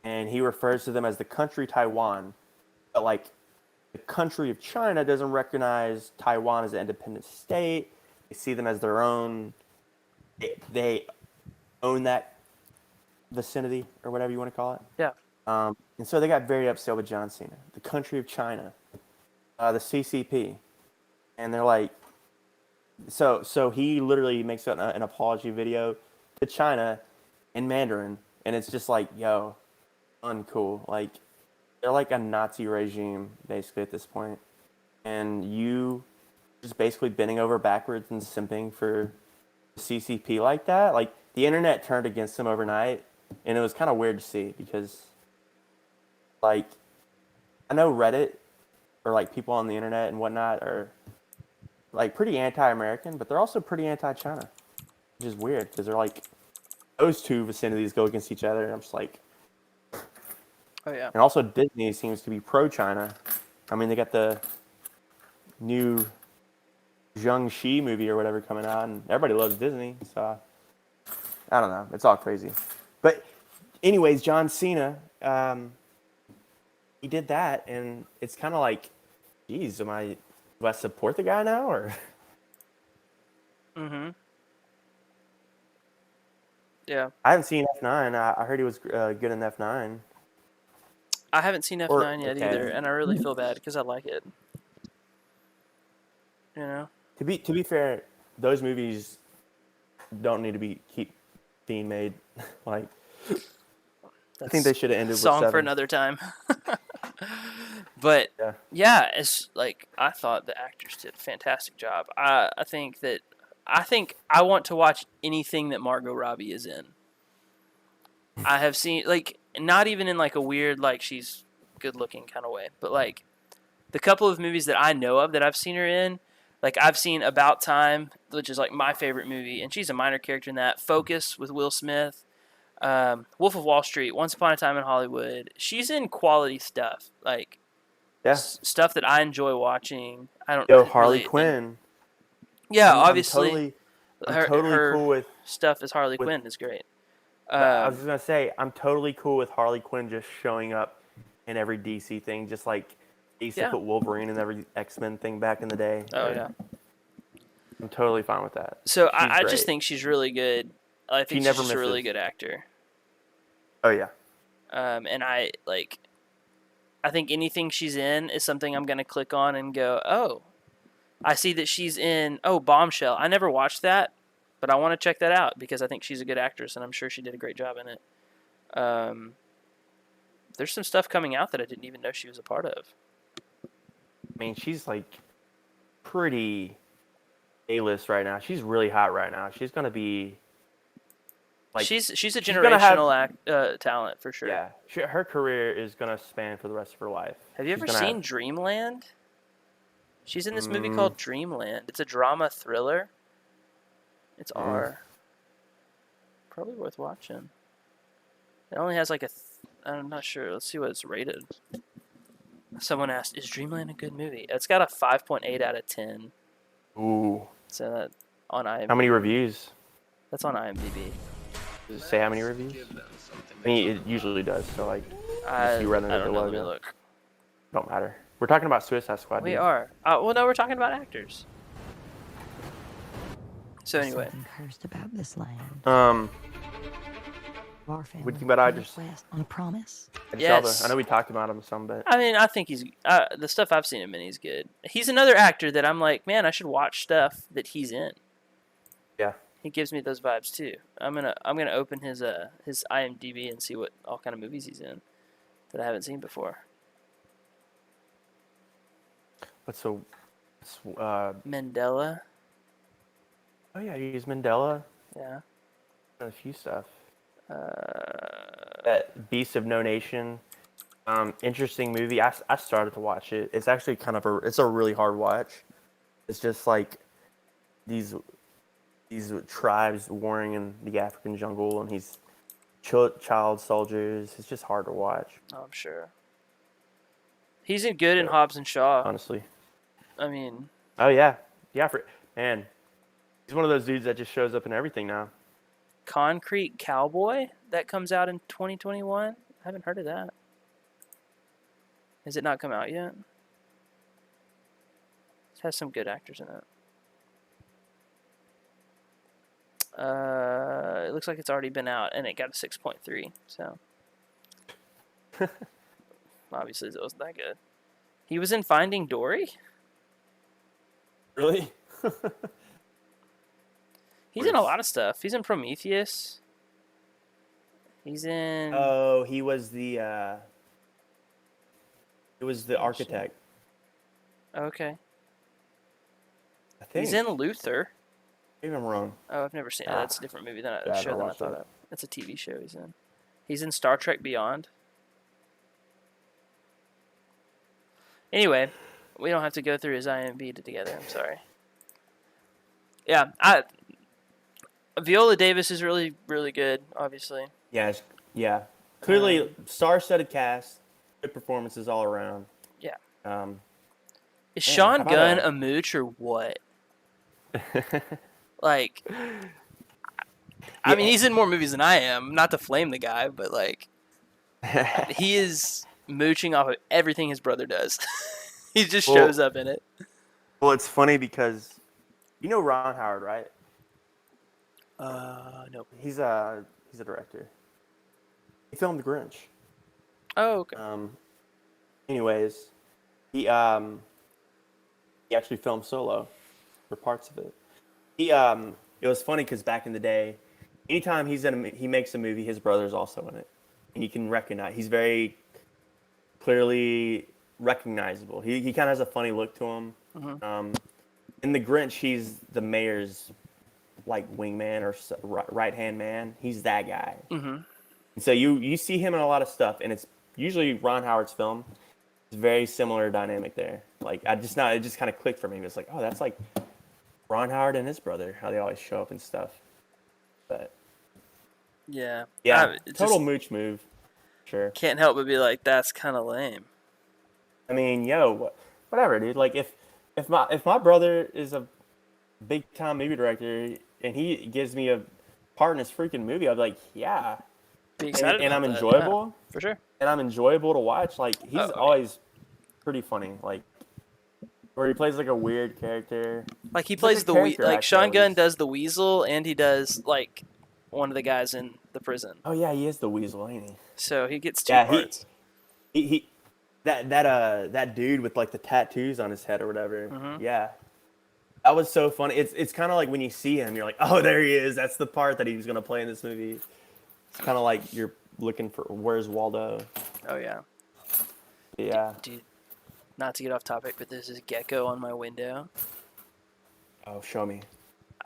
and he refers to them as the country Taiwan, but like the country of China doesn't recognize Taiwan as an independent state. They see them as their own. They own that vicinity or whatever you want to call it. Yeah. And so they got very upset with John Cena, the country of China, the CCP, and they're like, so he literally makes an apology video to China in Mandarin, and it's just like, yo, uncool. Like, they're like a Nazi regime basically at this point, and you just basically bending over backwards and simping for the CCP like that. Like, the internet turned against him overnight, and it was kind of weird to see because, like, I know Reddit or like people on the internet and whatnot are like pretty anti-American, but they're also pretty anti-China, which is weird because they're like those two vicinities go against each other. And I'm just like, Oh yeah. and also Disney seems to be pro-China. I mean, they got the new Zhang-Chi movie or whatever coming out, and everybody loves Disney. So I don't know. It's all crazy. But anyways, John Cena, he did that, and it's kind of like, geez, do I support the guy now or? Mm-hmm. Yeah. I haven't seen F9. I heard he was good in F9. I haven't seen F9 yet okay. either, and I really feel bad because I like it. You know. To be fair, those movies don't need to keep being made. Like, I think they should have ended with song 7. for another time. But yeah, it's like I thought the actors did a fantastic job. I think I want to watch anything that Margot Robbie is in. I have seen, like, not even in like a weird like she's good looking kind of way, but like the couple of movies that I know of that I've seen her in, Like I've seen About Time, which is like my favorite movie, and she's a minor character in that. Focus with Will Smith, Wolf of Wall Street, Once Upon a Time in Hollywood. She's in quality stuff, like Yeah. stuff that I enjoy watching. I don't Yo, Harley really. Quinn. Yeah, I'm obviously, totally her cool with stuff as Harley with. Quinn is great. I was just gonna say I'm totally cool with Harley Quinn just showing up in every DC thing, just like they used to Yeah. put Wolverine in every X-Men thing back in the day. Oh yeah. I'm totally fine with that. So She's I just great. think she's really good. I think never she's just a really misses. good actor. Oh yeah. And I think anything she's in is something I'm gonna click on and go, oh, I see that she's in Bombshell. I never watched that, but I want to check that out because I think she's a good actress and I'm sure she did a great job in it. There's some stuff coming out that I didn't even know she was a part of. I mean, she's like pretty A-list right now. She's really hot right now. She's gonna be like She's a gonna have- generational talent for sure. yeah. Her career is gonna span for the rest of her life. Have you ever seen Dreamland? She's in this movie called Dreamland. It's a drama thriller. It's R. Probably worth watching. It only has like I'm not sure. Let's see what it's rated. Someone asked, "Is Dreamland a good movie?" It's got a 5.8 out of 10. Ooh. So that on IMDb. How many reviews? That's on IMDb. Does it say how many reviews? I mean, it usually does. So like, I you read don't under the know. Let me logo. look. Don't matter. We're talking about Suicide Squad. We dude. are. Well, no, we're talking about actors. So anyway, Something cursed about this land. Our family. What do you think about Idris? West on a promise. Idris Elba. Yes. I know we talked about him some, but I mean, I think he's the stuff I've seen him in. He's good. He's another actor that I'm like, man, I should watch stuff that he's in. yeah. He gives me those vibes too. I'm gonna open his IMDb and see what all kind of movies he's in that I haven't seen before. What's so? Mandela, Oh yeah, you use Mandela. yeah. A few stuff. Uh, That Beast of No Nation. Interesting movie. I started to watch it. It's actually kind of it's a really hard watch. It's just like these tribes warring in the African jungle, and he's child soldiers. It's just hard to watch, I'm sure. He's in good in Hobbs and Shaw. honestly. I mean, Oh yeah, man. He's one of those dudes that just shows up in everything now. Concrete Cowboy that comes out in 2021. I haven't heard of that. Has it not come out yet? It has some good actors in it. It looks like it's already been out, and it got a 6.3. So obviously it wasn't that good. He was in Finding Dory. Really? He's in a lot of stuff. He's in Prometheus. He's in. Oh, he was the architect. Okay. I think. He's in Luther. Maybe I'm wrong. Oh, I've never seen it. That's a different movie than Yeah, I show don't than I watch thought that. of. It's a TV show he's in. He's in Star Trek Beyond. Anyway, we don't have to go through his IMDb together. I'm sorry. Yeah, Viola Davis is really, really good. Obviously, Yeah. Clearly, star-studded cast, good performances all around. yeah. Is Man, Sean how about Gunn a- a mooch or what? Like, I mean, he's in more movies than I am. Not to flame the guy, but like, he is mooching off of everything his brother does. He just Well- shows up in it. Well, it's funny because you know Ron Howard, right? No. He's a director. He filmed The Grinch. Oh, okay. Anyways, he actually filmed Solo for parts of it. It was funny because back in the day, anytime he makes a movie, his brother's also in it, and you can recognize. He's very clearly recognizable. He kind of has a funny look to him. In The Grinch, he's the mayor's like wingman or right hand man. He's that guy. And so you see him in a lot of stuff, and it's usually Ron Howard's film. He's very similar dynamic there. Like it just kind of clicked for me. It was like, oh, that's like Ron Howard and his brother, how they always show up and stuff. But Yeah. yeah, It total just mooch move. Sure. can't help but be like, that's kind of lame. I mean, whatever, dude. Like if my brother is a big time movie director and he gives me a part in his freaking movie, I'd be like, yeah, Be and, excited and about I'm that. enjoyable, Yeah, for sure. and I'm enjoyable to watch. Like he's Oh, yeah. always pretty funny. Like where he plays like a weird character. Like he He's like plays a the character like actor, Sean at Gunn least. does the Weasel, and he does like one of the guys in the prison. Oh yeah, he is the weasel, ain't he? So he gets two Yeah, parts. he that dude with like the tattoos on his head or whatever. Mhm. Yeah, that was so funny. It's kind of like when you see him, you're like, oh, there he is. That's the part that he was gonna play in this movie. It's kind of like you're looking for where's Waldo. Oh yeah. Yeah. Dude, not to get off topic, but there's this gecko on my window. Oh, show me.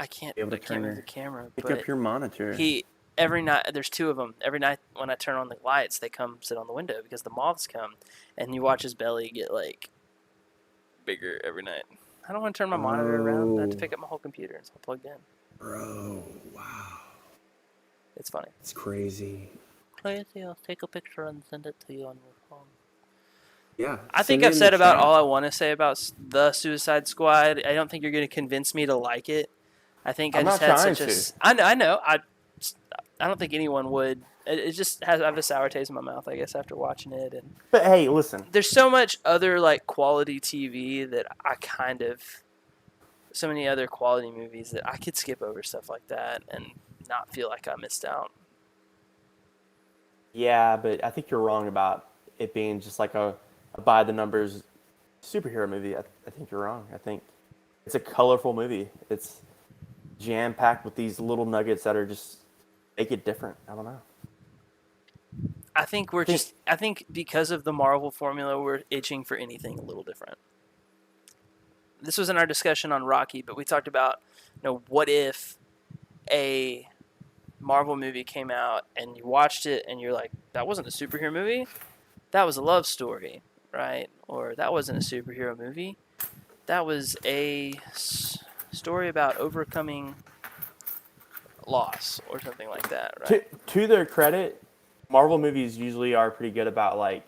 I can't Be able to I can't turn move your- the camera, Pick but up your monitor. he every night there's two of them. Every night when I turn on the lights, they come sit on the window because the moths come, and you watch his belly get like bigger every night. I don't want to turn my monitor around. I have to Bro. pick up my whole computer. It's all plugged in. Bro, wow, It's funny. it's crazy. Crazy. I'll take a picture and send it to you on your phone. Yeah. I think I've said about all I want to say about the Suicide Squad. I don't think you're going to convince me to like it. I think I I'm just not had trying such a. to. I know. I don't think anyone would. It just has. I have a sour taste in my mouth, I guess, after watching it. And But hey, listen. there's so much other like quality TV that I kind of. So many other quality movies that I could skip over stuff like that and not feel like I missed out. Yeah, but I think you're wrong about it being just like a by the numbers superhero movie. I think you're wrong. I think it's a colorful movie. It's jam packed with these little nuggets that are just make it different. I don't know. I think I think because of the Marvel formula, we're itching for anything a little different. This was in our discussion on Rocky, but we talked about, what if a Marvel movie came out and you watched it and you're like, that wasn't a superhero movie, that was a love story, right? Or that wasn't a superhero movie, that was a story about overcoming loss or something like that, right? To their credit, Marvel movies usually are pretty good about like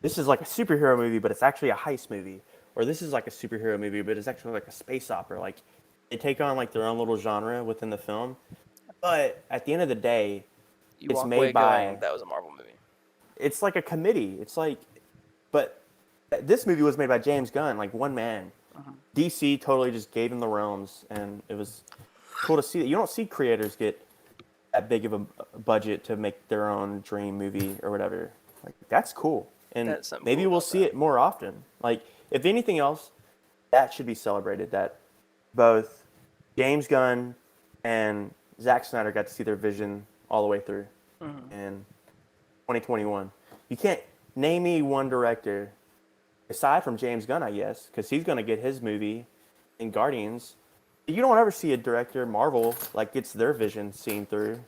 this is like a superhero movie, but it's actually a heist movie, or this is like a superhero movie, but it's actually like a space opera. Like they take on like their own little genre within the film, but at the end of the day, You it's walk made away by- going, that was a Marvel movie. it's like a committee. It's like, but this movie was made by James Gunn, like one man. DC totally just gave him the realms, and it was cool to see that. You don't see creators get that big of a budget to make their own dream movie or whatever. Like that's cool, and That's something maybe cool we'll about see that. it more often. Like if anything else, that should be celebrated. That both James Gunn and Zack Snyder got to see their vision all the way through in 2021. You can't name me one director aside from James Gunn, I guess, because he's going to get his movie in Guardians. You don't ever see a director, Marvel, like gets their vision seen through.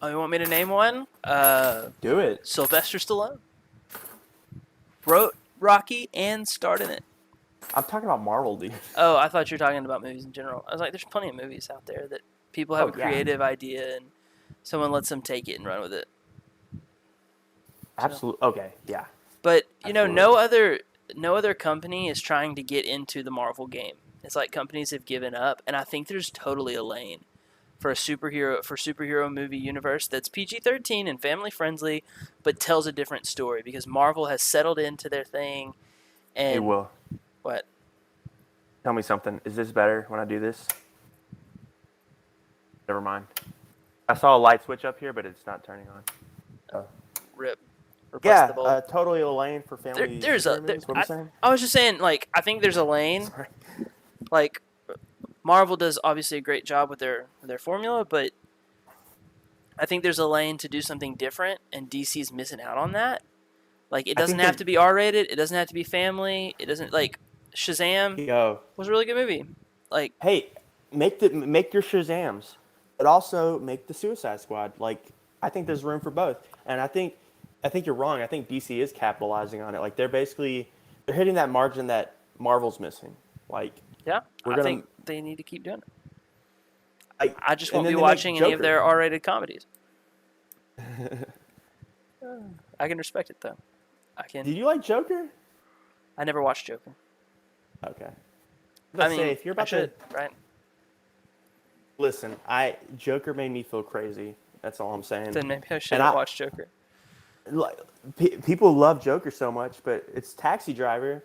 Oh, you want me to name one? Do it. Sylvester Stallone wrote Rocky and starred in it. I'm talking about Marvel, dude. Oh, I thought you were talking about movies in general. I was like, there's plenty of movies out there that people have Oh, a yeah. creative idea and someone lets them take it and run with it. Absolutely. Okay, yeah. But Absolutely. no other company is trying to get into the Marvel game. It's like companies have given up, and I think there's totally a lane for a superhero movie universe that's PG-13 and family friendly, but tells a different story because Marvel has settled into their thing. And Hey, Will, what? tell me something. Is this better when I do this? Never mind. I saw a light switch up here, but it's not turning on. Rip. Or bust Yeah, the bulb. totally a lane for family. There's superhero a. movies. What are you saying? I was just saying, like, I think there's a lane. Sorry. Like, Marvel does obviously a great job with their formula, but I think there's a lane to do something different, and DC's missing out on that. Like, it I doesn't think have that- to be R-rated. It doesn't have to be family. It doesn't, like, Shazam Yo, was a really good movie. Like, hey, make your Shazams, but also make the Suicide Squad. Like, I think there's room for both, and I think I think you're wrong. I think DC is capitalizing on it. Like they're hitting that margin that Marvel's missing. Like Yeah, we're I gonna think they need to keep doing it. I I just and won't then be they make watching any of Joker. their R-rated comedies. I can respect it though. I can. Did you like Joker? I never watched Joker. Okay. I mean, if you're I about should, to right? listen, Joker made me feel crazy. That's all I'm saying. Then maybe I And shouldn't watch Joker. like people love Joker so much, but it's Taxi Driver.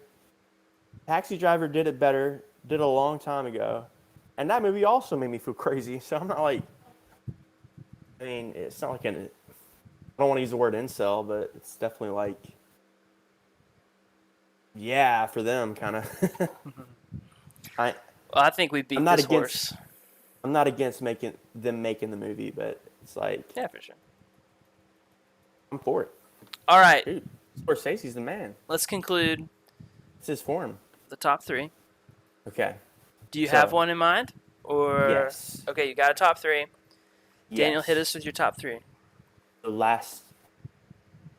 Taxi Driver did it better, did a long time ago, and that movie also made me feel crazy. So I'm not like, I mean, it's not like I don't want to use the word incel, but it's definitely like, yeah, for them kind of. I Well, I think we beat I'm not this against- horse. I'm not against making the movie, but it's like Yeah, for sure. I'm for it. All right, Dude, Scorsese's the man. let's conclude It's his form. the top three. Okay. Do you So- have one in mind? Or Yes. Okay, you got a top three. Daniel, Yes. hit us with your top three. The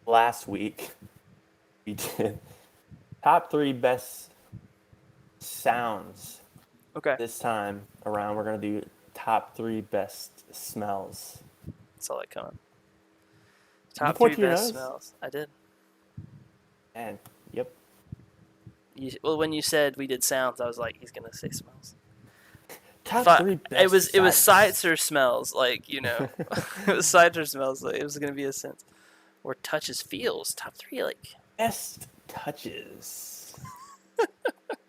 last week we did top 3 best sounds. Okay, This time around we're gonna do top 3 best smells. saw that coming. Top point three to your best nose? smells. I did. And yep. Well, when you said we did sounds, I was like, he's gonna say smells. Top Thought- 3 best it was sights. sights or smells, like it was sights or smells. Like, it was gonna be a sense. Or touches, feels. Top three, like Best touches.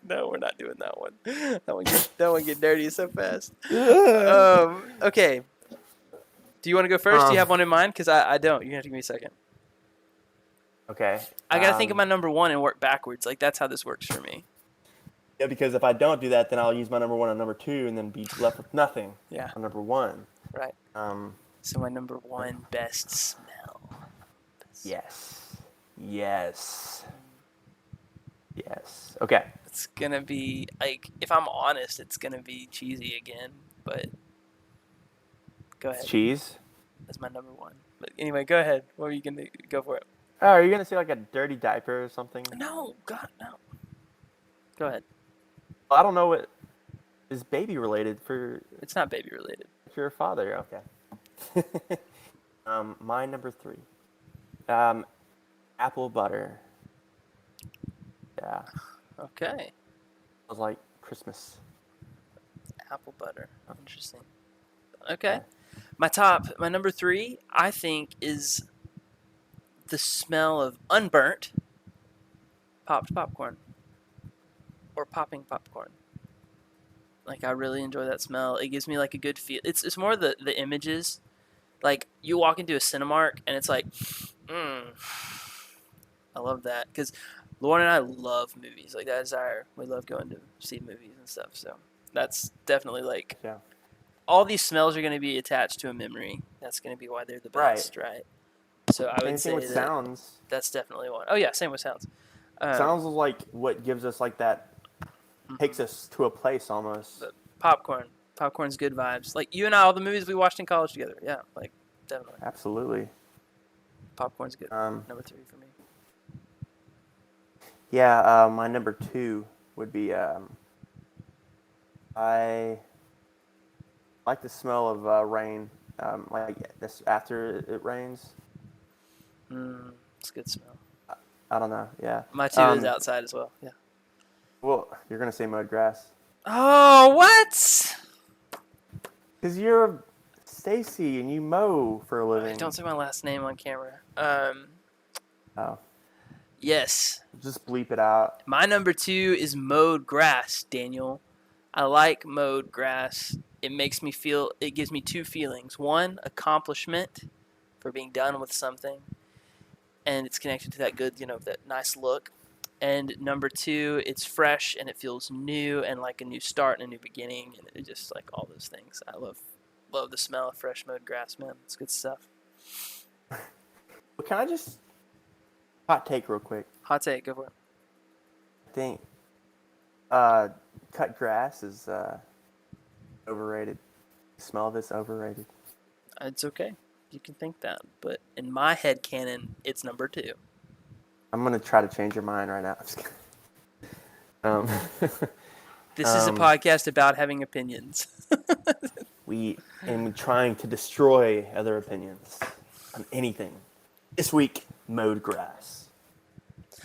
no, we're not doing that one. That one get dirty so fast. Um, Okay. Do you want to go first? Do you have one in mind? Because I don't. You're gonna have to give me a second. okay. I gotta think of my number one and work backwards. Like that's how this works for me. Yeah, because if I don't do that, then I'll use my number 1 on number 2 and then be left with nothing Yeah. on number 1. Right. So my number one best smell. Yes. Yes. Yes. Okay. It's gonna be like, if I'm honest, it's gonna be cheesy again. But go ahead. Cheese. That's my number one. But anyway, go ahead. What are you gonna go for it? Oh, are you gonna say like a dirty diaper or something? No, God, no. Go ahead. I don't know what is baby related for It's not baby related. your father. Okay. My number 3. Apple butter. Yeah. Okay. It was like Christmas. Apple butter. Interesting. Okay. My number 3, I think, is the smell of unburnt popped popcorn or popping popcorn. Like, I really enjoy that smell. It gives me like a good feel. It's more the images. Like, you walk into a Cinemark and it's like, I love that because Lauren and I love movies. Like, that is we love going to see movies and stuff. So that's definitely like, Yeah. all these smells are going to be attached to a memory. That's going to be why they're the Right. best, right? So I would Same say thing with that sounds. that's definitely one. Oh yeah, same with sounds. Sounds is like what gives us like that, takes us to a place almost. But popcorn's good vibes. Like you and I, all the movies we watched in college together. Yeah, like definitely. Absolutely. Popcorn's good. Number 3 for me. Yeah, my number 2 would be I like the smell of rain. Like this after it rains. It's a good smell. I don't know. Yeah. My 2 is outside as well. Yeah. Well, you're gonna say mud grass Oh, what? because you're Stacy and you mow for a living. Don't say my last name on camera. Oh, Yes. just bleep it out. My number 2 is mowed grass, Daniel. I like mowed grass. It makes me feel, it gives me 2 feelings. One, accomplishment for being done with something. And it's connected to that good, that nice look. And number 2, it's fresh and it feels new and like a new start and a new beginning. And it just like all those things. I love the smell of fresh mowed grass, man. It's good stuff. But can I just hot take real quick? Hot take, go for it. I think cut grass is overrated. The smell of it's overrated. It's okay. You can think that, but in my head canon, it's number 2. I'm gonna try to change your mind right now. I'm just kidding. This is a podcast about having opinions. We am trying to destroy other opinions on anything. This week, mowed grass.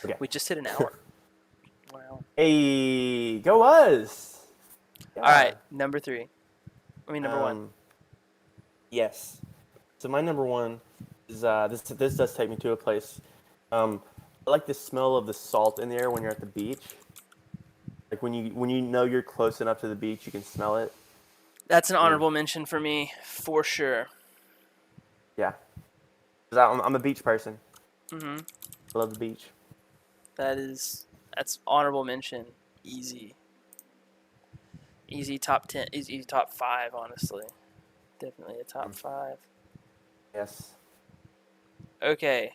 Okay. We just hit an hour. Wow. Hey, go us. All right, number 3. I mean, number 1. Yes. So my number 1 is this does take me to a place. I like the smell of the salt in the air when you're at the beach. Like when you know you're close enough to the beach, you can smell it. That's an honorable mention for me, for sure. Yeah. 'Cause I'm a beach person. Hmm. I love the beach. That's honorable mention. Easy top 10. Easy top 5. Honestly, definitely a top 5. Yes. Okay.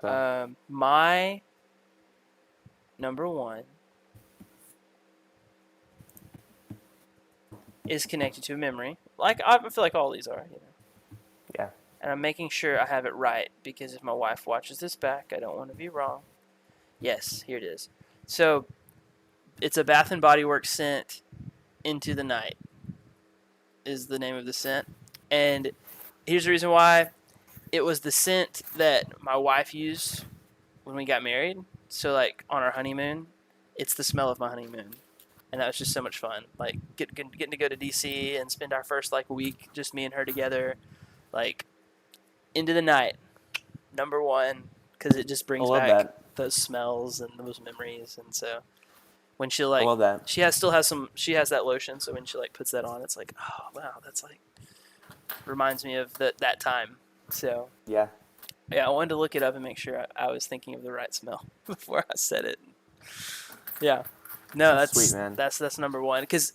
So, My number 1 is connected to a memory. Like I feel like all these are, yeah. And I'm making sure I have it right because if my wife watches this back, I don't want to be wrong. Yes, here it is. So, it's a Bath and Body Works scent, Into the Night is the name of the scent. And here's the reason why. It was the scent that my wife used when we got married. So, like, on our honeymoon, it's the smell of my honeymoon. And that was just so much fun. Like, getting to go to D.C. and spend our first, like, week, just me and her together. Like, Into the Night, number 1, because it just brings back that. those smells and those memories. And so, when she, like, I love that. she has that lotion, so when she, like, puts that on, it's like, oh, wow, that's, like, reminds me of that time. So, Yeah. yeah, I wanted to look it up and make sure I was thinking of the right smell before I said it. Yeah. No, That's that's sweet, man. that's number 1. Because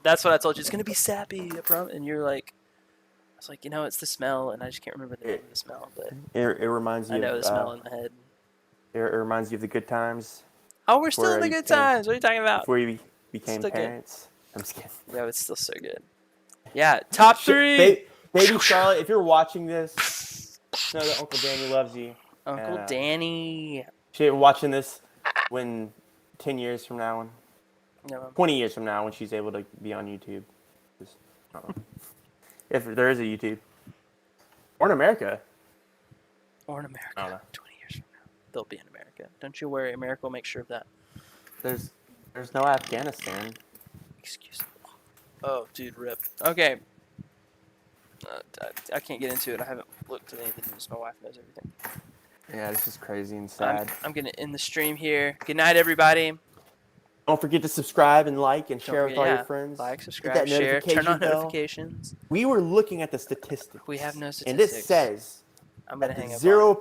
that's what I told you. It's going to be sappy, I promise. And you're like, I was like, it's the smell, and I just can't remember the name of the smell. But It reminds you I know of, the smell in my head. It reminds you of the good times Oh, we're still in before the you good became- times. What are you talking about? before you became Still good. parents. I'm just kidding. Yeah, it's still so good. Yeah, top 3. Baby Charlotte, if you're watching this, know that Uncle Danny loves you. Uncle Danny. She's watching this when 10 years from now, No, 20 years from now, when she's able to be on YouTube. Just, I don't know. If there is a YouTube. Or in America. or in America. I don't know. 20 years from now, they'll be in America. Don't you worry. America will make sure of that. There's no Afghanistan. Excuse me. Oh, dude, rip. Okay. I can't get into it. I haven't looked at any of the news. My wife knows everything. Yeah, this is crazy and sad. I'm going to end the stream here. Good night, everybody. Don't forget to subscribe and like and share with all Yeah, your friends. Like, Hit subscribe, that share, turn on notification bell. notifications. We were looking at the statistics. We have no And it statistics. says I'm going to hang up. 0